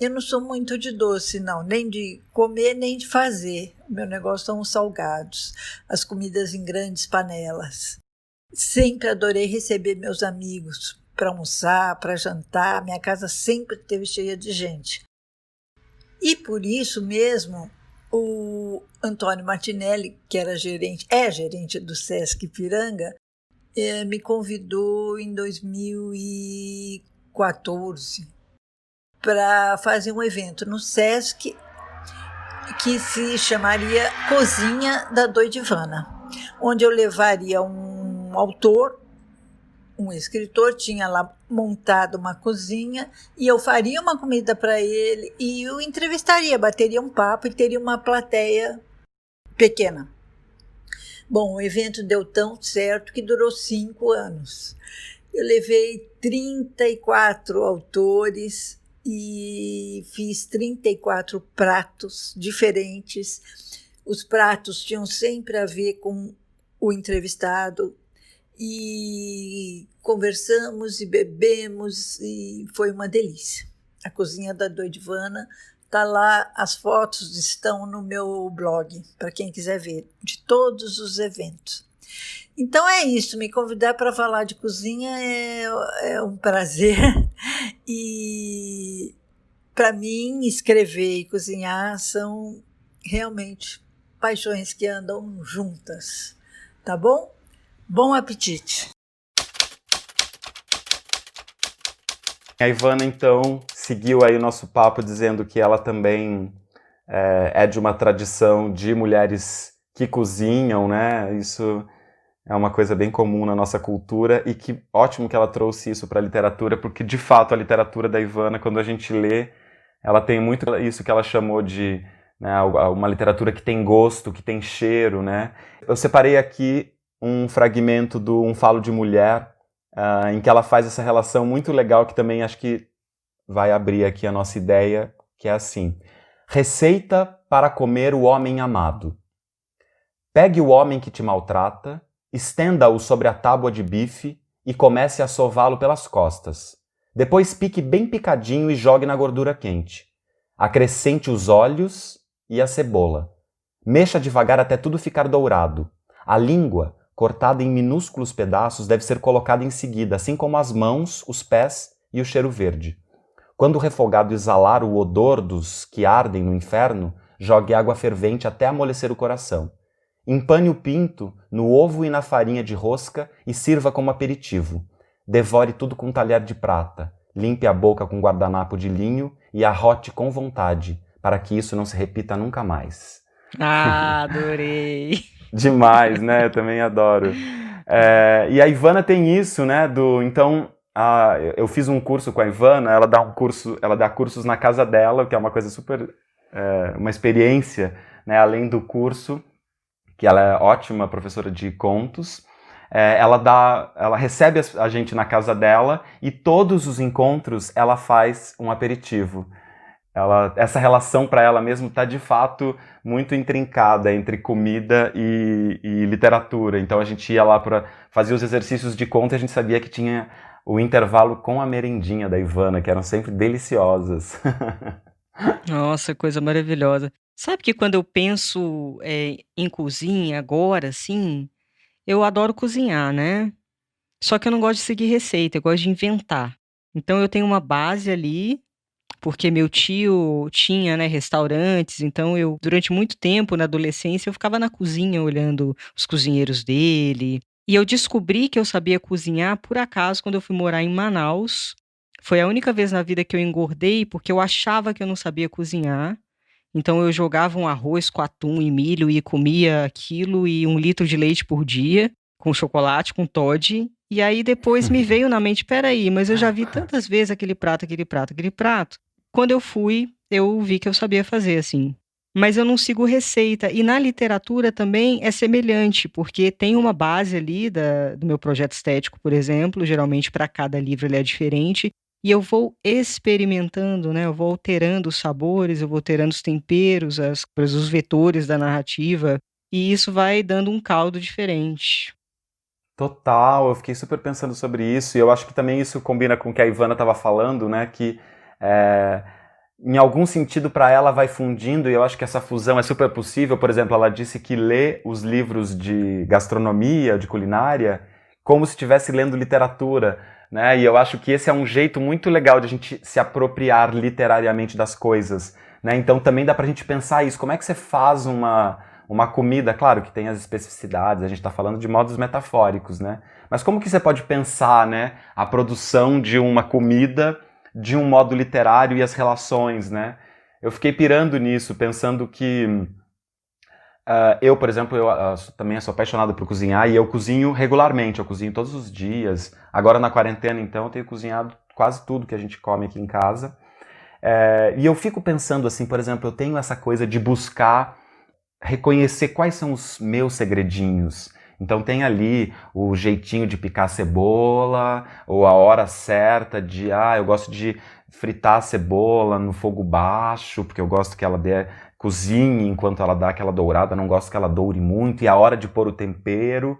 Eu não sou muito de doce, não, nem de comer, nem de fazer. O meu negócio são os salgados, as comidas em grandes panelas. Sempre adorei receber meus amigos para almoçar, para jantar. Minha casa sempre esteve cheia de gente. E por isso mesmo, o Antônio Martinelli, que é gerente do Sesc Ipiranga, me convidou em 2014 para fazer um evento no Sesc que se chamaria Cozinha da Doidivana, onde eu levaria um autor, um escritor, tinha lá montado uma cozinha e eu faria uma comida para ele e o entrevistaria, bateria um papo e teria uma plateia pequena. Bom, o evento deu tão certo que durou 5 anos. Eu levei 34 autores e fiz 34 pratos diferentes. Os pratos tinham sempre a ver com o entrevistado e conversamos e bebemos e foi uma delícia. A Cozinha da Doidivana está lá, as fotos estão no meu blog, para quem quiser ver, de todos os eventos. Então é isso, me convidar para falar de cozinha é um prazer e para mim escrever e cozinhar são realmente paixões que andam juntas, tá bom? Bom apetite! A Ivana, então, seguiu aí o nosso papo dizendo que ela também é de uma tradição de mulheres que cozinham, né? Isso É uma coisa bem comum na nossa cultura e que ótimo que ela trouxe isso para a literatura, porque de fato a literatura da Ivana, quando a gente lê, ela tem muito isso que ela chamou de, né, uma literatura que tem gosto, que tem cheiro, né? Eu separei aqui um fragmento do Um Falo de Mulher, em que ela faz essa relação muito legal, que também acho que vai abrir aqui a nossa ideia, que é assim: receita para comer o homem amado. Pegue o homem que te maltrata, estenda-o sobre a tábua de bife e comece a sová-lo pelas costas. Depois pique bem picadinho e jogue na gordura quente. Acrescente os óleos e a cebola. Mexa devagar até tudo ficar dourado. A língua, cortada em minúsculos pedaços, deve ser colocada em seguida, assim como as mãos, os pés e o cheiro verde. Quando o refogado exalar o odor dos que ardem no inferno, jogue água fervente até amolecer o coração. Empane o pinto no ovo e na farinha de rosca e sirva como aperitivo. Devore tudo com um talher de prata. Limpe a boca com guardanapo de linho e arrote com vontade, para que isso não se repita nunca mais. Ah, adorei! Demais, né? Eu também adoro. E a Ivana tem isso, né? Então, eu fiz um curso com a Ivana, ela dá cursos na casa dela, que é uma coisa super, uma experiência, né? Além do curso, que ela é ótima professora de contos. Ela recebe a gente na casa dela e todos os encontros ela faz um aperitivo. Essa relação para ela mesmo está de fato muito intrincada entre comida e literatura. Então a gente ia lá para fazer os exercícios de conta e a gente sabia que tinha o intervalo com a merendinha da Ivana, que eram sempre deliciosas. Nossa, coisa maravilhosa. Sabe que quando eu penso em cozinha agora, assim, eu adoro cozinhar, né? Só que eu não gosto de seguir receita, eu gosto de inventar. Então eu tenho uma base ali, porque meu tio tinha, né, restaurantes, então eu, durante muito tempo, na adolescência, eu ficava na cozinha olhando os cozinheiros dele. E eu descobri que eu sabia cozinhar, por acaso, quando eu fui morar em Manaus. Foi a única vez na vida que eu engordei, porque eu achava que eu não sabia cozinhar. Então eu jogava um arroz com atum e milho e comia aquilo e 1 litro de leite por dia, com chocolate, com Toddy. E aí depois me veio na mente, peraí, mas eu já vi tantas vezes aquele prato, aquele prato, aquele prato. Quando eu fui, eu vi que eu sabia fazer, assim. Mas eu não sigo receita. E na literatura também é semelhante, porque tem uma base ali do meu projeto estético, por exemplo. Geralmente para cada livro ele é diferente. E eu vou experimentando, né? Eu vou alterando os sabores, eu vou alterando os temperos, os vetores da narrativa. E isso vai dando um caldo diferente. Total, eu fiquei super pensando sobre isso, e eu acho que também isso combina com o que a Ivana estava falando, né, que em algum sentido para ela vai fundindo, e eu acho que essa fusão é super possível. Por exemplo, ela disse que lê os livros de gastronomia, de culinária, como se estivesse lendo literatura, né, e eu acho que esse é um jeito muito legal de a gente se apropriar literariamente das coisas, né, então também dá pra gente pensar isso, como é que você faz uma comida, claro que tem as especificidades, a gente está falando de modos metafóricos, né? Mas como que você pode pensar, né, a produção de uma comida de um modo literário e as relações, né? Eu fiquei pirando nisso, pensando que eu, por exemplo, também sou apaixonado por cozinhar e eu cozinho regularmente, eu cozinho todos os dias. Agora na quarentena, então, eu tenho cozinhado quase tudo que a gente come aqui em casa. E eu fico pensando assim, por exemplo, eu tenho essa coisa de buscar reconhecer quais são os meus segredinhos. Então tem ali o jeitinho de picar cebola, ou a hora certa de, eu gosto de fritar a cebola no fogo baixo, porque eu gosto que ela cozinhe enquanto ela dá aquela dourada, não gosto que ela doure muito, e a hora de pôr o tempero.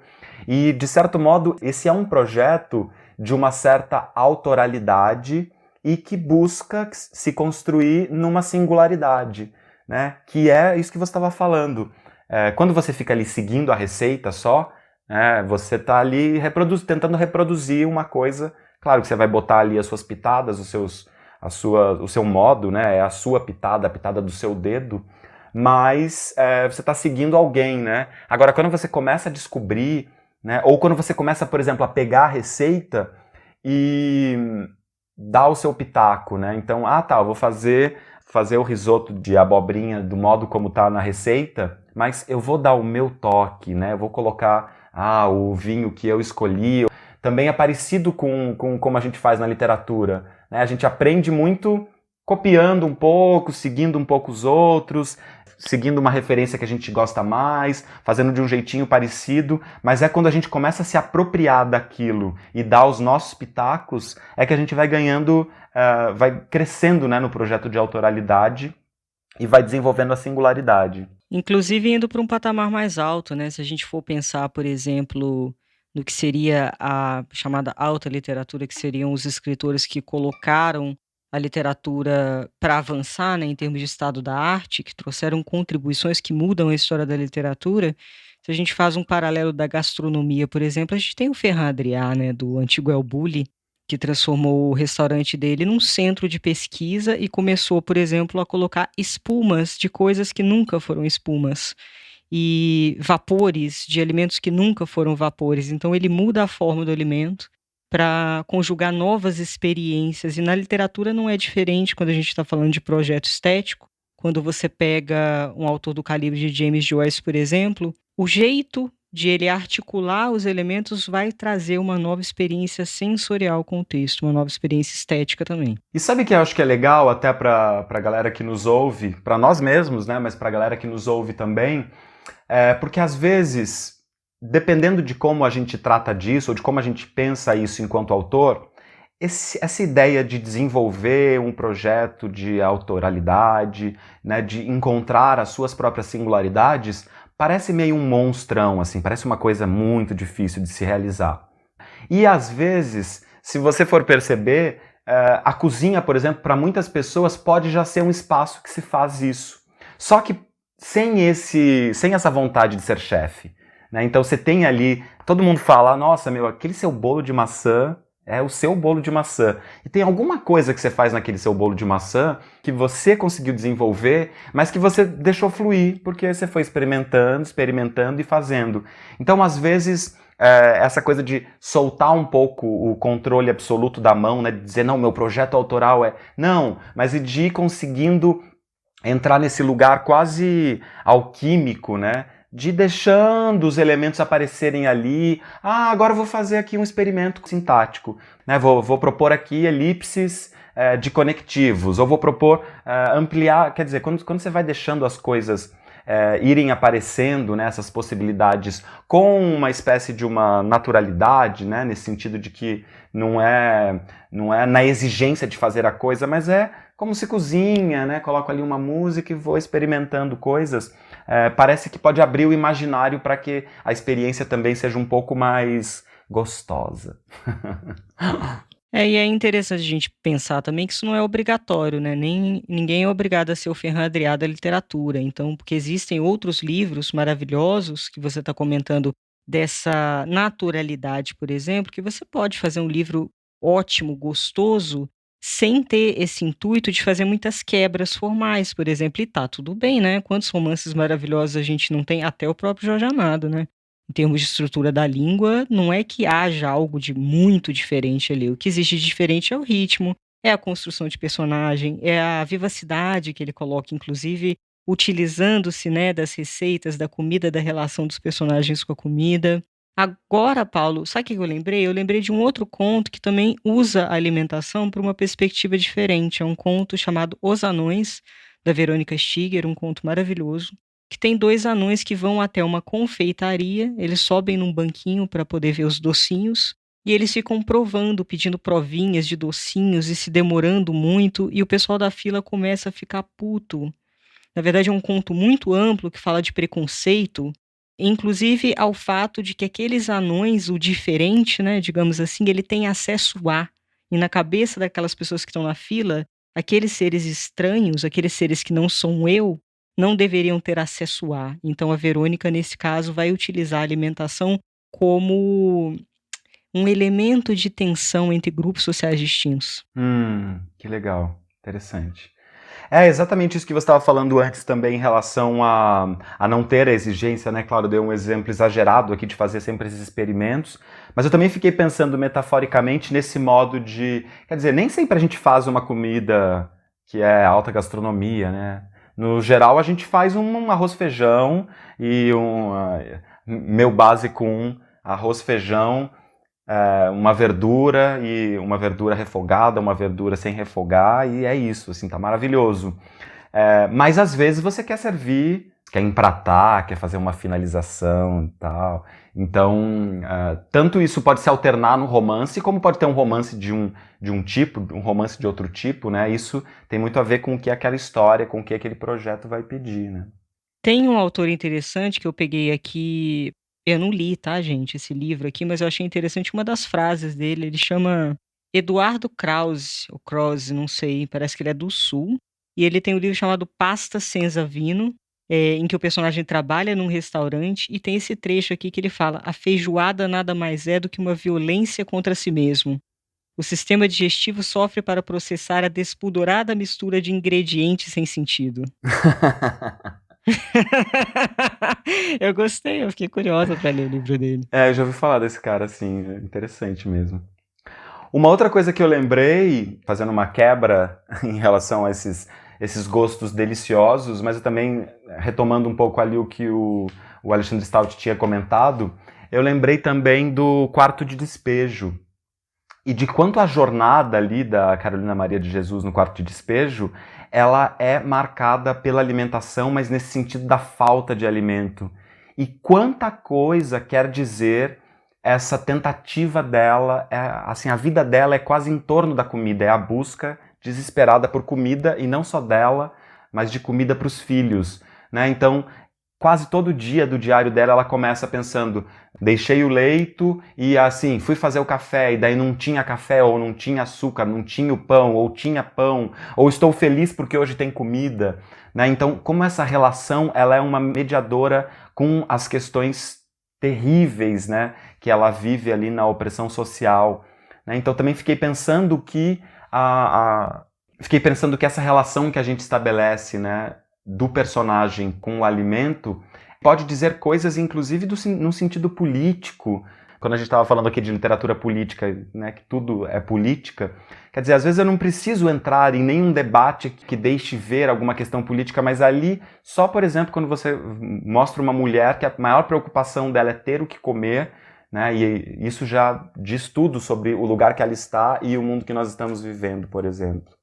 E, de certo modo, esse é um projeto de uma certa autoralidade e que busca se construir numa singularidade, né? Que é isso que você estava falando. Quando você fica ali seguindo a receita só, você está ali tentando reproduzir uma coisa. Claro que você vai botar ali as suas pitadas, o seu modo, né? É a sua pitada, a pitada do seu dedo, mas você está seguindo alguém, né? Agora, quando você começa a descobrir, né? Ou quando você começa, por exemplo, a pegar a receita e dar o seu pitaco, né? Então, eu vou fazer o risoto de abobrinha do modo como está na receita, mas eu vou dar o meu toque, né? Eu vou colocar o vinho que eu escolhi. Também é parecido com como a gente faz na literatura, né? A gente aprende muito copiando um pouco, seguindo um pouco os outros, seguindo uma referência que a gente gosta mais, fazendo de um jeitinho parecido, mas é quando a gente começa a se apropriar daquilo e dar os nossos pitacos, é que a gente vai ganhando, vai crescendo, né, no projeto de autoralidade e vai desenvolvendo a singularidade. Inclusive indo para um patamar mais alto, né? Se a gente for pensar, por exemplo, no que seria a chamada alta literatura, que seriam os escritores que colocaram a literatura para avançar, né, em termos de estado da arte, que trouxeram contribuições que mudam a história da literatura. Se a gente faz um paralelo da gastronomia, por exemplo, a gente tem o Ferran Adrià, né, do antigo El Bulli, que transformou o restaurante dele num centro de pesquisa e começou, por exemplo, a colocar espumas de coisas que nunca foram espumas e vapores de alimentos que nunca foram vapores. Então ele muda a forma do alimento para conjugar novas experiências. E na literatura não é diferente quando a gente está falando de projeto estético. Quando você pega um autor do calibre de James Joyce, por exemplo, o jeito de ele articular os elementos vai trazer uma nova experiência sensorial com o texto, uma nova experiência estética também. E sabe que eu acho que é legal até para a galera que nos ouve, para nós mesmos, né, mas para a galera que nos ouve também, porque às vezes, dependendo de como a gente trata disso, ou de como a gente pensa isso enquanto autor, essa ideia de desenvolver um projeto de autoralidade, né, de encontrar as suas próprias singularidades, parece meio um monstrão, assim, parece uma coisa muito difícil de se realizar. E às vezes, se você for perceber, a cozinha, por exemplo, para muitas pessoas pode já ser um espaço que se faz isso. Só que sem essa vontade de ser chefe, né? Então você tem ali, todo mundo fala, nossa, meu, aquele seu bolo de maçã é o seu bolo de maçã. E tem alguma coisa que você faz naquele seu bolo de maçã que você conseguiu desenvolver, mas que você deixou fluir, porque você foi experimentando e fazendo. Então, às vezes, essa coisa de soltar um pouco o controle absoluto da mão, né, de dizer, não, meu projeto autoral é... Não, mas de ir conseguindo entrar nesse lugar quase alquímico, né? De deixando os elementos aparecerem ali. Agora eu vou fazer aqui um experimento sintático, né? Vou propor aqui elipses de conectivos, ou vou propor ampliar, quer dizer, quando você vai deixando as coisas irem aparecendo, né, essas possibilidades com uma espécie de uma naturalidade, né, nesse sentido de que não é na exigência de fazer a coisa, mas é como se cozinha, né, coloco ali uma música e vou experimentando coisas. Parece que pode abrir o imaginário para que a experiência também seja um pouco mais gostosa. E é interessante a gente pensar também que isso não é obrigatório, né? Ninguém é obrigado a ser o Ferran Adrià da literatura. Então, porque existem outros livros maravilhosos que você está comentando dessa naturalidade, por exemplo, que você pode fazer um livro ótimo, gostoso, sem ter esse intuito de fazer muitas quebras formais, por exemplo. E tá tudo bem, né? Quantos romances maravilhosos a gente não tem? Até o próprio Jorge Amado, né? Em termos de estrutura da língua, não é que haja algo de muito diferente ali. O que existe de diferente é o ritmo, é a construção de personagem, é a vivacidade que ele coloca, inclusive utilizando-se, né, das receitas, da comida, da relação dos personagens com a comida. Agora, Paulo, sabe o que eu lembrei? Eu lembrei de um outro conto que também usa a alimentação por uma perspectiva diferente. É um conto chamado Os Anões, da Verônica Stiger, um conto maravilhoso, que tem 2 anões que vão até uma confeitaria, eles sobem num banquinho para poder ver os docinhos, e eles ficam provando, pedindo provinhas de docinhos e se demorando muito, e o pessoal da fila começa a ficar puto. Na verdade, é um conto muito amplo que fala de preconceito, inclusive ao fato de que aqueles anões, o diferente, né, digamos assim, ele tem acesso a, e na cabeça daquelas pessoas que estão na fila, aqueles seres estranhos, aqueles seres que não são eu, não deveriam ter acesso a. Então a Verônica, nesse caso, vai utilizar a alimentação como um elemento de tensão entre grupos sociais distintos. Que legal, interessante. É exatamente isso que você estava falando antes também em relação a não ter a exigência, né? Claro, eu dei um exemplo exagerado aqui de fazer sempre esses experimentos, mas eu também fiquei pensando metaforicamente nesse modo de... Quer dizer, nem sempre a gente faz uma comida que é alta gastronomia, né? No geral, a gente faz um arroz feijão e meu básico arroz, feijão, uma verdura e uma verdura refogada, uma verdura sem refogar, e é isso, assim, tá maravilhoso. Mas às vezes você quer servir, quer empratar, quer fazer uma finalização e tal. Então, tanto isso pode se alternar no romance, como pode ter um romance de um tipo, um romance de outro tipo, né? Isso tem muito a ver com o que aquela história, com o que aquele projeto vai pedir, né? Tem um autor interessante que eu peguei aqui, eu não li, tá, gente, esse livro aqui, mas eu achei interessante uma das frases dele, ele chama Eduardo Krause, ou Krause, não sei, parece que ele é do Sul, e ele tem um livro chamado Pasta Senza Vino, em que o personagem trabalha num restaurante, e tem esse trecho aqui que ele fala: a feijoada nada mais é do que uma violência contra si mesmo. O sistema digestivo sofre para processar a despudorada mistura de ingredientes sem sentido. Eu gostei, eu fiquei curiosa para ler o livro dele. Eu já ouvi falar desse cara, assim, é interessante mesmo. Uma outra coisa que eu lembrei, fazendo uma quebra em relação a esses gostos deliciosos, mas eu também, retomando um pouco ali o que o Alexandre Stout tinha comentado, eu lembrei também do Quarto de Despejo, e de quanto a jornada ali da Carolina Maria de Jesus no Quarto de Despejo, ela é marcada pela alimentação, mas nesse sentido da falta de alimento. E quanta coisa quer dizer essa tentativa dela, assim, a vida dela é quase em torno da comida, é a busca desesperada por comida, e não só dela, mas de comida para os filhos, né? Então, quase todo dia do diário dela, ela começa pensando: deixei o leito e assim, fui fazer o café e daí não tinha café, ou não tinha açúcar, não tinha o pão, ou tinha pão, ou estou feliz porque hoje tem comida, né? Então, como essa relação, ela é uma mediadora com as questões terríveis, né, que ela vive ali na opressão social, né? Então também fiquei pensando que essa relação que a gente estabelece, né, do personagem com o alimento pode dizer coisas, inclusive, no sentido político. Quando a gente estava falando aqui de literatura política, né, que tudo é política, quer dizer, às vezes eu não preciso entrar em nenhum debate que deixe ver alguma questão política, mas ali, só, por exemplo, quando você mostra uma mulher que a maior preocupação dela é ter o que comer, né, e isso já diz tudo sobre o lugar que ela está e o mundo que nós estamos vivendo, por exemplo.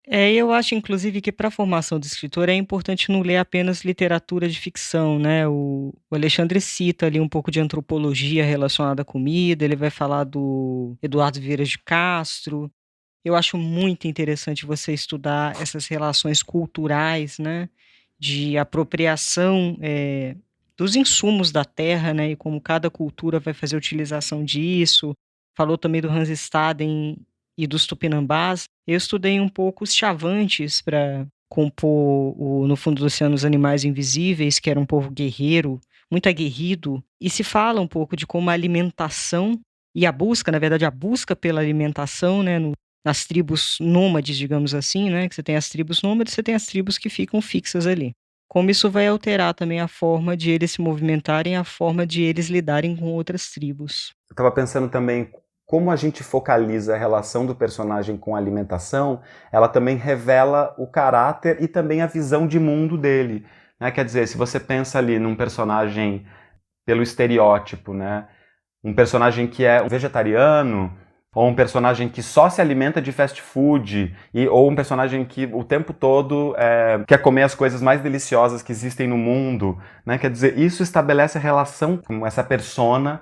Eu acho, inclusive, que para a formação do escritor é importante não ler apenas literatura de ficção, né? O Alexandre cita ali um pouco de antropologia relacionada à comida, ele vai falar do Eduardo Vieira de Castro. Eu acho muito interessante você estudar essas relações culturais, né? De apropriação dos insumos da terra, né? E como cada cultura vai fazer utilização disso. Falou também do Hans Staden e dos Tupinambás. Eu estudei um pouco os Chavantes para compor No Fundo do Oceano os Animais Invisíveis, que era um povo guerreiro, muito aguerrido, e se fala um pouco de como a alimentação e a busca, na verdade, a busca pela alimentação, né, nas tribos nômades, digamos assim, né, que você tem as tribos nômades, você tem as tribos que ficam fixas ali. Como isso vai alterar também a forma de eles se movimentarem, a forma de eles lidarem com outras tribos. Eu estava pensando também como a gente focaliza a relação do personagem com a alimentação, ela também revela o caráter e também a visão de mundo dele, né? Quer dizer, se você pensa ali num personagem pelo estereótipo, né? Um personagem que é um vegetariano, ou um personagem que só se alimenta de fast food, ou um personagem que o tempo todo quer comer as coisas mais deliciosas que existem no mundo, né? Quer dizer, isso estabelece a relação com essa persona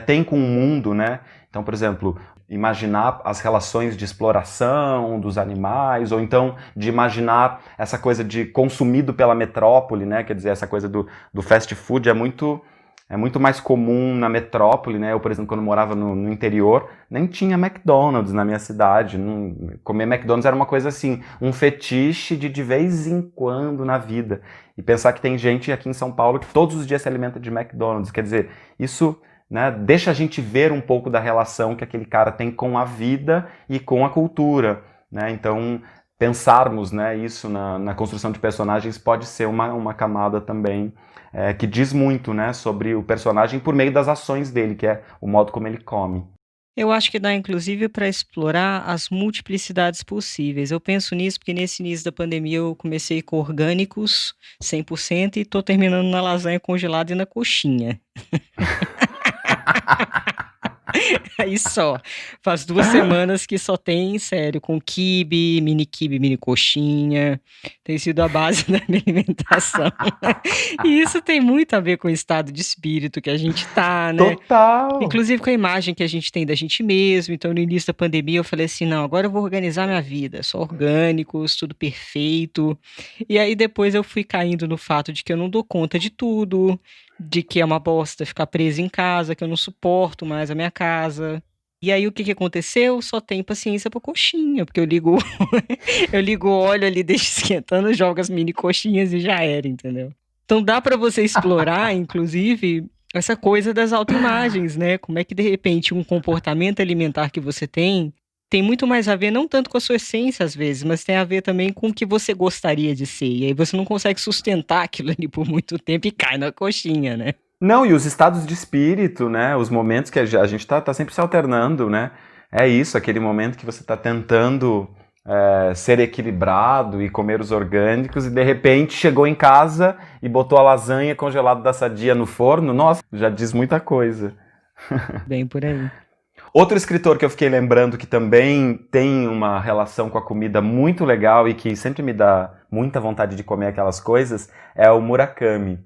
tem com o mundo, né? Então, por exemplo, imaginar as relações de exploração dos animais, ou então de imaginar essa coisa de consumido pela metrópole, né? Quer dizer, essa coisa do fast food é muito mais comum na metrópole, né? Eu, por exemplo, quando morava no interior, nem tinha McDonald's na minha cidade. Comer McDonald's era uma coisa assim, um fetiche de vez em quando na vida. E pensar que tem gente aqui em São Paulo que todos os dias se alimenta de McDonald's. Quer dizer, isso, né, deixa a gente ver um pouco da relação que aquele cara tem com a vida e com a cultura, né? Então, pensarmos, né, isso na construção de personagens pode ser uma camada também que diz muito, né, sobre o personagem por meio das ações dele, que é o modo como ele come. Eu acho que dá, inclusive, para explorar as multiplicidades possíveis. Eu penso nisso porque nesse início da pandemia eu comecei com orgânicos 100% e estou terminando na lasanha congelada e na coxinha. Aí só. Faz 2 semanas que só tem, sério, com quibe, mini coxinha. Tem sido a base da minha alimentação. E isso tem muito a ver com o estado de espírito que a gente tá, né? Total! Inclusive com a imagem que a gente tem da gente mesmo. Então, no início da pandemia, eu falei assim: não, agora eu vou organizar minha vida. Só orgânicos, tudo perfeito. E aí depois eu fui caindo no fato de que eu não dou conta de tudo, de que é uma bosta ficar presa em casa, que eu não suporto mais a minha casa. E aí o que aconteceu? Só tenho paciência pra coxinha, porque eu ligo, eu ligo o óleo ali, deixo esquentando, jogo as mini coxinhas e já era, entendeu? Então dá pra você explorar, inclusive, essa coisa das autoimagens, né? Como é que de repente um comportamento alimentar que você tem muito mais a ver não tanto com a sua essência às vezes, mas tem a ver também com o que você gostaria de ser. E aí você não consegue sustentar aquilo ali por muito tempo e cai na coxinha, né? Não, e os estados de espírito, né? Os momentos que a gente tá sempre se alternando, né? É isso, aquele momento que você tá tentando ser equilibrado e comer os orgânicos e de repente chegou em casa e botou a lasanha congelada da Sadia no forno. Nossa, já diz muita coisa. Bem por aí. Outro escritor que eu fiquei lembrando que também tem uma relação com a comida muito legal e que sempre me dá muita vontade de comer aquelas coisas é o Murakami.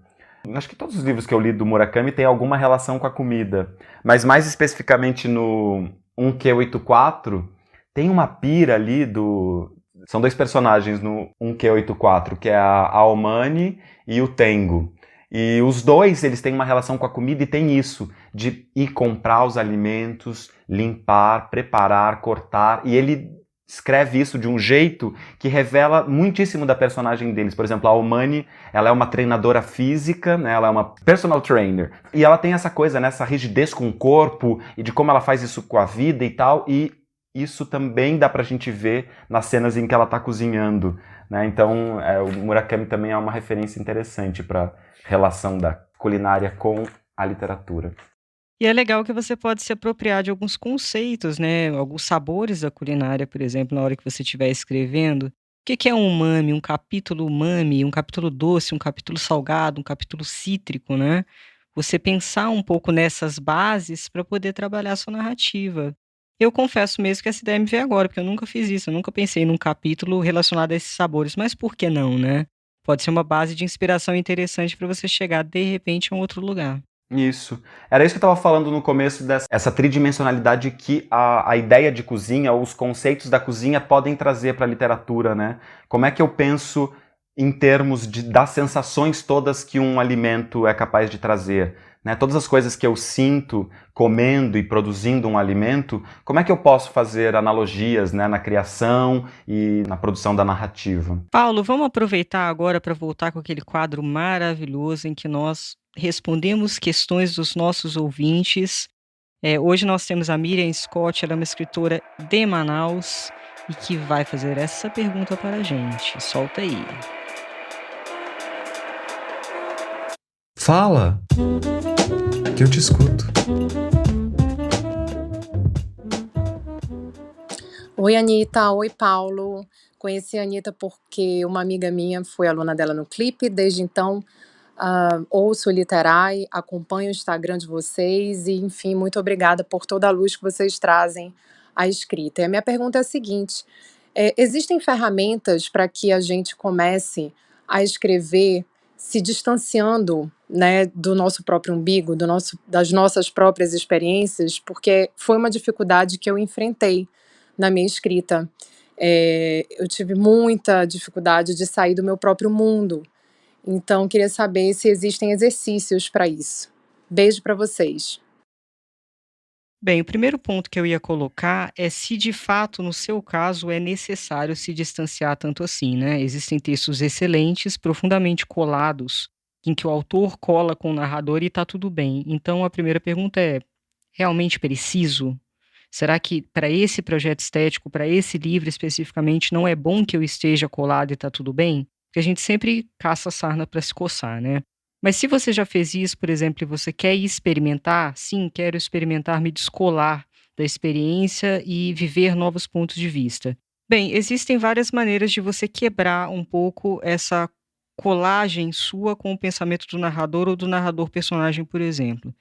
Acho que todos os livros que eu li do Murakami têm alguma relação com a comida, mas mais especificamente no 1Q84, tem uma pira ali do... São 2 personagens no 1Q84, que é a Aomani e o Tengo. E os 2, eles têm uma relação com a comida e tem isso, de ir comprar os alimentos, limpar, preparar, cortar, e ele escreve isso de um jeito que revela muitíssimo da personagem deles. Por exemplo, a Aomani, ela é uma treinadora física, né? Ela é uma personal trainer, e ela tem essa coisa, né? Essa rigidez com o corpo, e de como ela faz isso com a vida e tal, e isso também dá pra gente ver nas cenas em que ela tá cozinhando, né? Então, o Murakami também é uma referência interessante para relação da culinária com a literatura. E é legal que você pode se apropriar de alguns conceitos, né? Alguns sabores da culinária, por exemplo, na hora que você estiver escrevendo. O que é um umami, um capítulo doce, um capítulo salgado, um capítulo cítrico, né? Você pensar um pouco nessas bases para poder trabalhar a sua narrativa. Eu confesso mesmo que essa ideia me veio agora, porque eu nunca fiz isso, eu nunca pensei num capítulo relacionado a esses sabores, mas por que não, né? Pode ser uma base de inspiração interessante para você chegar, de repente, a um outro lugar. Isso. Era isso que eu estava falando no começo, dessa tridimensionalidade que a ideia de cozinha, ou os conceitos da cozinha podem trazer para a literatura, né? Como é que eu penso em termos das sensações todas que um alimento é capaz de trazer? Né? Todas as coisas que eu sinto comendo e produzindo um alimento, como é que eu posso fazer analogias, né, na criação e na produção da narrativa? Paulo, vamos aproveitar agora para voltar com aquele quadro maravilhoso em que nós respondemos questões dos nossos ouvintes. Hoje nós temos a Miriam Scott, ela é uma escritora de Manaus e que vai fazer essa pergunta para a gente. Solta aí. Fala, que eu te escuto. Oi, Anitta. Oi, Paulo. Conheci a Anitta porque uma amiga minha foi aluna dela no Clipe. Desde então, ouço o Literai, acompanho o Instagram de vocês e, enfim, muito obrigada por toda a luz que vocês trazem à escrita. E a minha pergunta é a seguinte: existem ferramentas para que a gente comece a escrever se distanciando, né, do nosso próprio umbigo, das nossas próprias experiências? Porque foi uma dificuldade que eu enfrentei na minha escrita. Eu tive muita dificuldade de sair do meu próprio mundo. Então, queria saber se existem exercícios para isso. Beijo para vocês. Bem, o primeiro ponto que eu ia colocar é se de fato, no seu caso, é necessário se distanciar tanto assim, né? Existem textos excelentes, profundamente colados, em que o autor cola com o narrador e tá tudo bem. Então, a primeira pergunta é: realmente preciso? Será que para esse projeto estético, para esse livro especificamente, não é bom que eu esteja colado e tá tudo bem? Porque a gente sempre caça sarna para se coçar, né? Mas se você já fez isso, por exemplo, e você quer experimentar, sim, quero experimentar me descolar da experiência e viver novos pontos de vista. Bem, existem várias maneiras de você quebrar um pouco essa colagem sua com o pensamento do narrador ou do narrador personagem, por exemplo.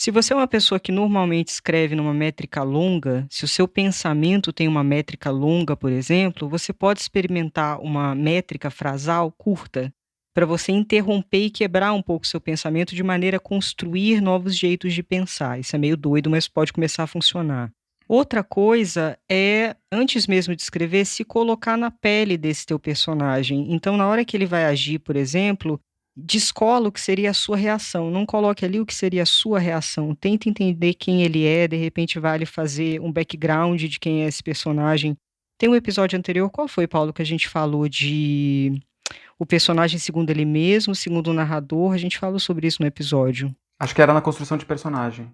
Se você é uma pessoa que normalmente escreve numa métrica longa, se o seu pensamento tem uma métrica longa, por exemplo, você pode experimentar uma métrica frasal curta, para você interromper e quebrar um pouco o seu pensamento de maneira a construir novos jeitos de pensar. Isso é meio doido, mas pode começar a funcionar. Outra coisa é, antes mesmo de escrever, se colocar na pele desse teu personagem. Então, na hora que ele vai agir, por exemplo, descola o que seria a sua reação. Não coloque ali o que seria a sua reação. Tente entender quem ele é, de repente vale fazer um background de quem é esse personagem. Tem um episódio anterior, qual foi, Paulo, que a gente falou de o personagem segundo ele mesmo, segundo o narrador? A gente falou sobre isso no episódio. Acho que era na construção de personagem.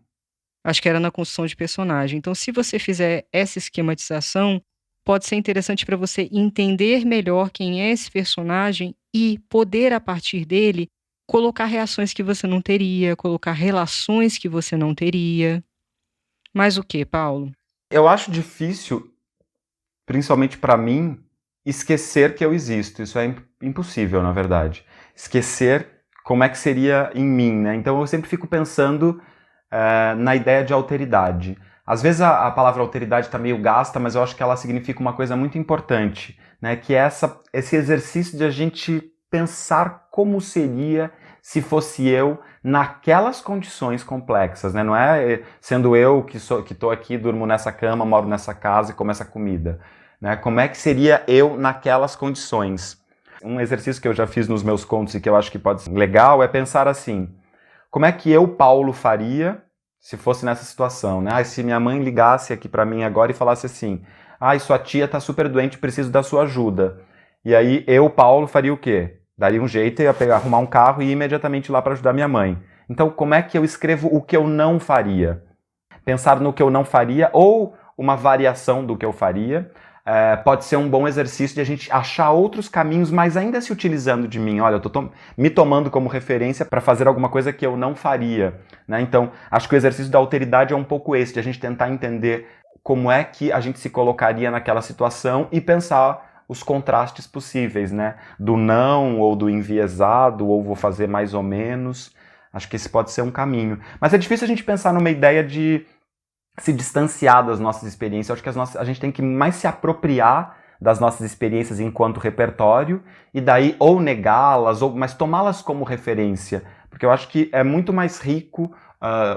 Acho que era na construção de personagem. Então, se você fizer essa esquematização, pode ser interessante para você entender melhor quem é esse personagem e poder, a partir dele, colocar reações que você não teria, colocar relações que você não teria. Mas o que, Paulo? Eu acho difícil, principalmente para mim, esquecer que eu existo. Isso é impossível, na verdade. Esquecer como é que seria em mim, né? Então eu sempre fico pensando na ideia de alteridade. Às vezes a palavra alteridade está meio gasta, mas eu acho que ela significa uma coisa muito importante, né? Que é esse exercício de a gente pensar como seria se fosse eu naquelas condições complexas, né? Não é sendo eu que estou aqui, durmo nessa cama, moro nessa casa e como essa comida, né? Como é que seria eu naquelas condições? Um exercício que eu já fiz nos meus contos e que eu acho que pode ser legal é pensar assim: como é que eu, Paulo, faria se fosse nessa situação, né? Se minha mãe ligasse aqui para mim agora e falasse assim: sua tia tá super doente, preciso da sua ajuda. E aí eu, Paulo, faria o quê? Daria um jeito, ia arrumar um carro e ir imediatamente lá para ajudar minha mãe. Então, como é que eu escrevo o que eu não faria? Pensar no que eu não faria ou uma variação do que eu faria. Pode ser um bom exercício de a gente achar outros caminhos, mas ainda se utilizando de mim. Olha, eu estou me tomando como referência para fazer alguma coisa que eu não faria, né? Então, acho que o exercício da alteridade é um pouco esse, de a gente tentar entender como é que a gente se colocaria naquela situação e pensar os contrastes possíveis, né? Do não, ou do enviesado, ou vou fazer mais ou menos. Acho que esse pode ser um caminho. Mas é difícil a gente pensar numa ideia de se distanciar das nossas experiências. Eu acho que a gente tem que mais se apropriar das nossas experiências enquanto repertório e daí ou negá-las, mas tomá-las como referência. Porque eu acho que é muito mais rico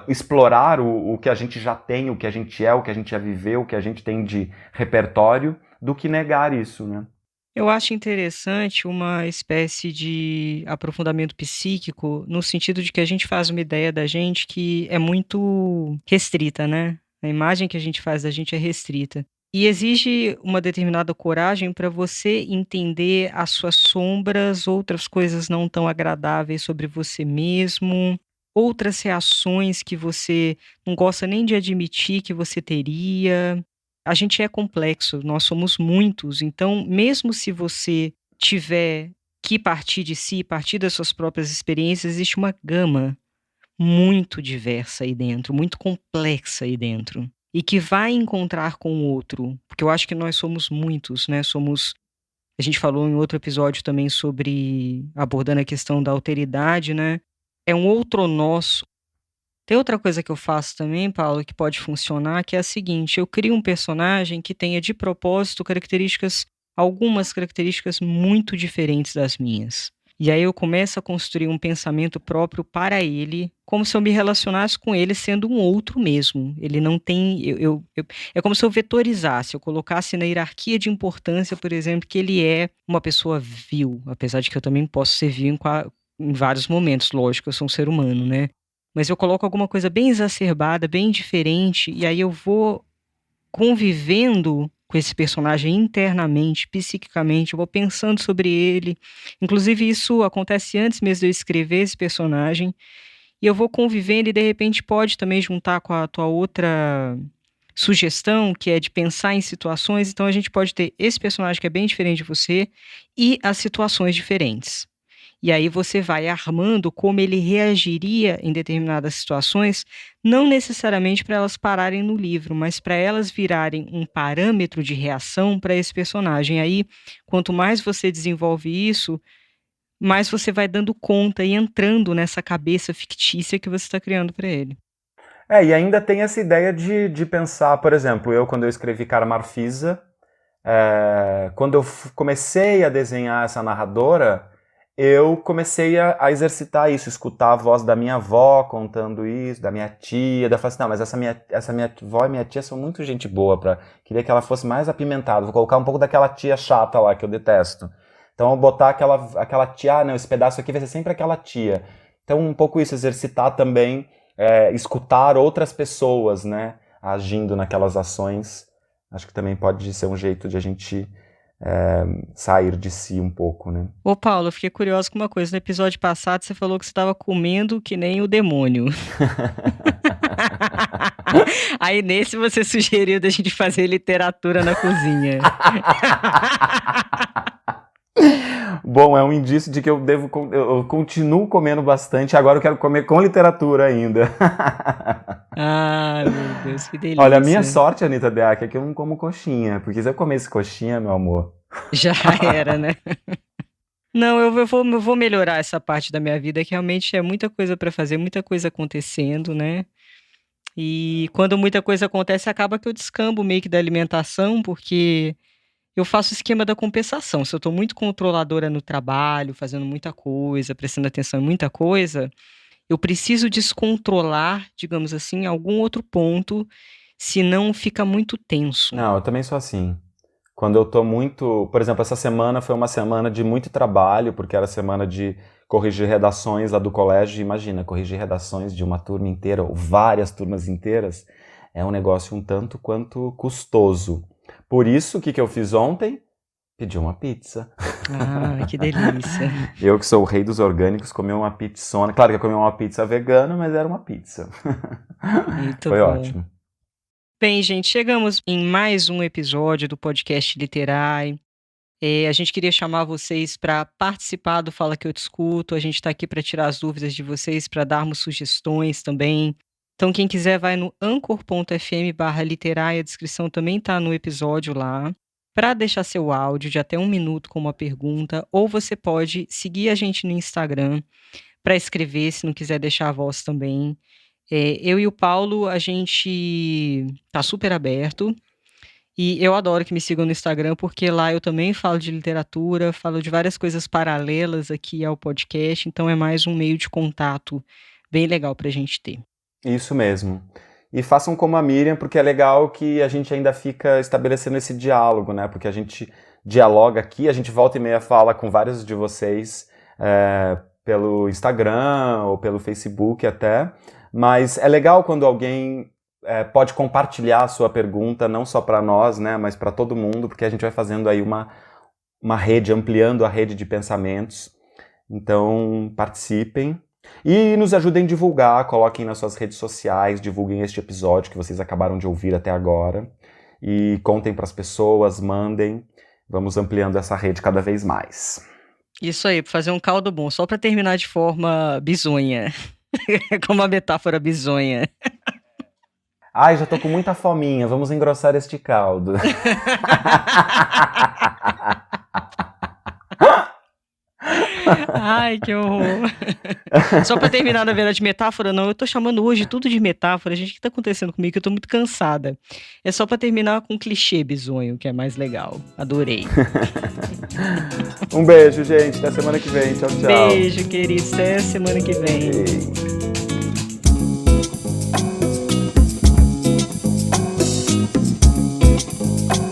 explorar o que a gente já tem, o que a gente é, o que a gente já viveu, o que a gente tem de repertório, do que negar isso, né? Eu acho interessante uma espécie de aprofundamento psíquico, no sentido de que a gente faz uma ideia da gente que é muito restrita, né? A imagem que a gente faz da gente é restrita. E exige uma determinada coragem para você entender as suas sombras, outras coisas não tão agradáveis sobre você mesmo, outras reações que você não gosta nem de admitir que você teria. A gente é complexo, nós somos muitos, então mesmo se você tiver que partir de si, partir das suas próprias experiências, existe uma gama muito diversa aí dentro, muito complexa aí dentro, e que vai encontrar com o outro, porque eu acho que nós somos muitos, né? A gente falou em outro episódio também sobre, abordando a questão da alteridade, né? É um outro nós. Tem outra coisa que eu faço também, Paulo, que pode funcionar, que é a seguinte: eu crio um personagem que tenha de propósito algumas características muito diferentes das minhas. E aí eu começo a construir um pensamento próprio para ele, como se eu me relacionasse com ele sendo um outro mesmo. Ele não tem... é como se eu vetorizasse, eu colocasse na hierarquia de importância, por exemplo, que ele é uma pessoa vil, apesar de que eu também posso ser vil em vários momentos, lógico, eu sou um ser humano, né? Mas eu coloco alguma coisa bem exacerbada, bem diferente, e aí eu vou convivendo com esse personagem internamente, psiquicamente, eu vou pensando sobre ele. Inclusive, isso acontece antes mesmo de eu escrever esse personagem, e eu vou convivendo e, de repente, pode também juntar com a tua outra sugestão, que é de pensar em situações. Então, a gente pode ter esse personagem que é bem diferente de você e as situações diferentes. E aí você vai armando como ele reagiria em determinadas situações, não necessariamente para elas pararem no livro, mas para elas virarem um parâmetro de reação para esse personagem. Aí, quanto mais você desenvolve isso, mais você vai dando conta e entrando nessa cabeça fictícia que você está criando para ele. E ainda tem essa ideia de pensar, por exemplo, quando eu escrevi Cara Marfisa, quando eu comecei a desenhar essa narradora, eu comecei a exercitar isso, escutar a voz da minha avó contando isso, da minha tia, daí eu falei assim, não, mas essa minha avó e minha tia são muito gente boa, queria que ela fosse mais apimentada, vou colocar um pouco daquela tia chata lá, que eu detesto. Então eu vou botar aquela tia, não, esse pedaço aqui vai ser sempre aquela tia. Então um pouco isso, exercitar também, escutar outras pessoas, né, agindo naquelas ações, acho que também pode ser um jeito de a gente sair de si um pouco, né? Ô Paulo, eu fiquei curioso com uma coisa. No episódio passado você falou que você estava comendo que nem o demônio. Aí nesse você sugeriu da gente fazer literatura na cozinha. Bom, é um indício de que eu continuo comendo bastante, agora eu quero comer com literatura ainda. Ah, meu Deus, que delícia. Olha, a minha sorte, Anitta Deac, é que eu não como coxinha, porque se eu comesse coxinha, meu amor... Já era, né? Não, eu vou melhorar essa parte da minha vida, que realmente é muita coisa para fazer, muita coisa acontecendo, né? E quando muita coisa acontece, acaba que eu descambo meio que da alimentação, porque eu faço o esquema da compensação. Se eu estou muito controladora no trabalho, fazendo muita coisa, prestando atenção em muita coisa, eu preciso descontrolar, digamos assim, algum outro ponto, senão fica muito tenso. Não, eu também sou assim. Quando eu tô muito... Por exemplo, essa semana foi uma semana de muito trabalho, porque era semana de corrigir redações lá do colégio. Imagina, corrigir redações de uma turma inteira, ou várias turmas inteiras, é um negócio um tanto quanto custoso. Por isso, o que eu fiz ontem? Pedi uma pizza. Ah, que delícia. Eu, que sou o rei dos orgânicos, comi uma pizzona. Claro que eu comi uma pizza vegana, mas era uma pizza. Muito Foi bom. ótimo. Bem, gente, chegamos em mais um episódio do podcast Literai. A gente queria chamar vocês para participar do Fala Que Eu Te Escuto. A gente está aqui para tirar as dúvidas de vocês, para darmos sugestões também. Então, quem quiser vai no anchor.fm/literai, a descrição também está no episódio lá, para deixar seu áudio de até 1 minuto com uma pergunta, ou você pode seguir a gente no Instagram para escrever, se não quiser deixar a voz também. Eu e o Paulo, a gente tá super aberto, e eu adoro que me sigam no Instagram, porque lá eu também falo de literatura, falo de várias coisas paralelas aqui ao podcast, então é mais um meio de contato bem legal pra gente ter. Isso mesmo. E façam como a Miriam, porque é legal que a gente ainda fica estabelecendo esse diálogo, né? Porque a gente dialoga aqui, a gente volta e meia fala com vários de vocês pelo Instagram ou pelo Facebook até, mas é legal quando alguém pode compartilhar a sua pergunta, não só para nós, né? Mas para todo mundo, porque a gente vai fazendo aí uma rede, ampliando a rede de pensamentos. Então, participem. E nos ajudem a divulgar, coloquem nas suas redes sociais, divulguem este episódio que vocês acabaram de ouvir até agora. E contem para as pessoas, mandem. Vamos ampliando essa rede cada vez mais. Isso aí, fazer um caldo bom, só para terminar de forma bizonha. Como a metáfora bizonha. Ai, já tô com muita fominha, vamos engrossar este caldo. Ai, que horror. Só pra terminar, na verdade, metáfora não, eu tô chamando hoje tudo de metáfora, gente, o que tá acontecendo comigo? Eu tô muito cansada. É só pra terminar com um clichê bizonho, que é mais legal. Adorei. Um beijo, gente, até semana que vem, tchau, tchau. Beijo, querido, até semana que vem. Beijo.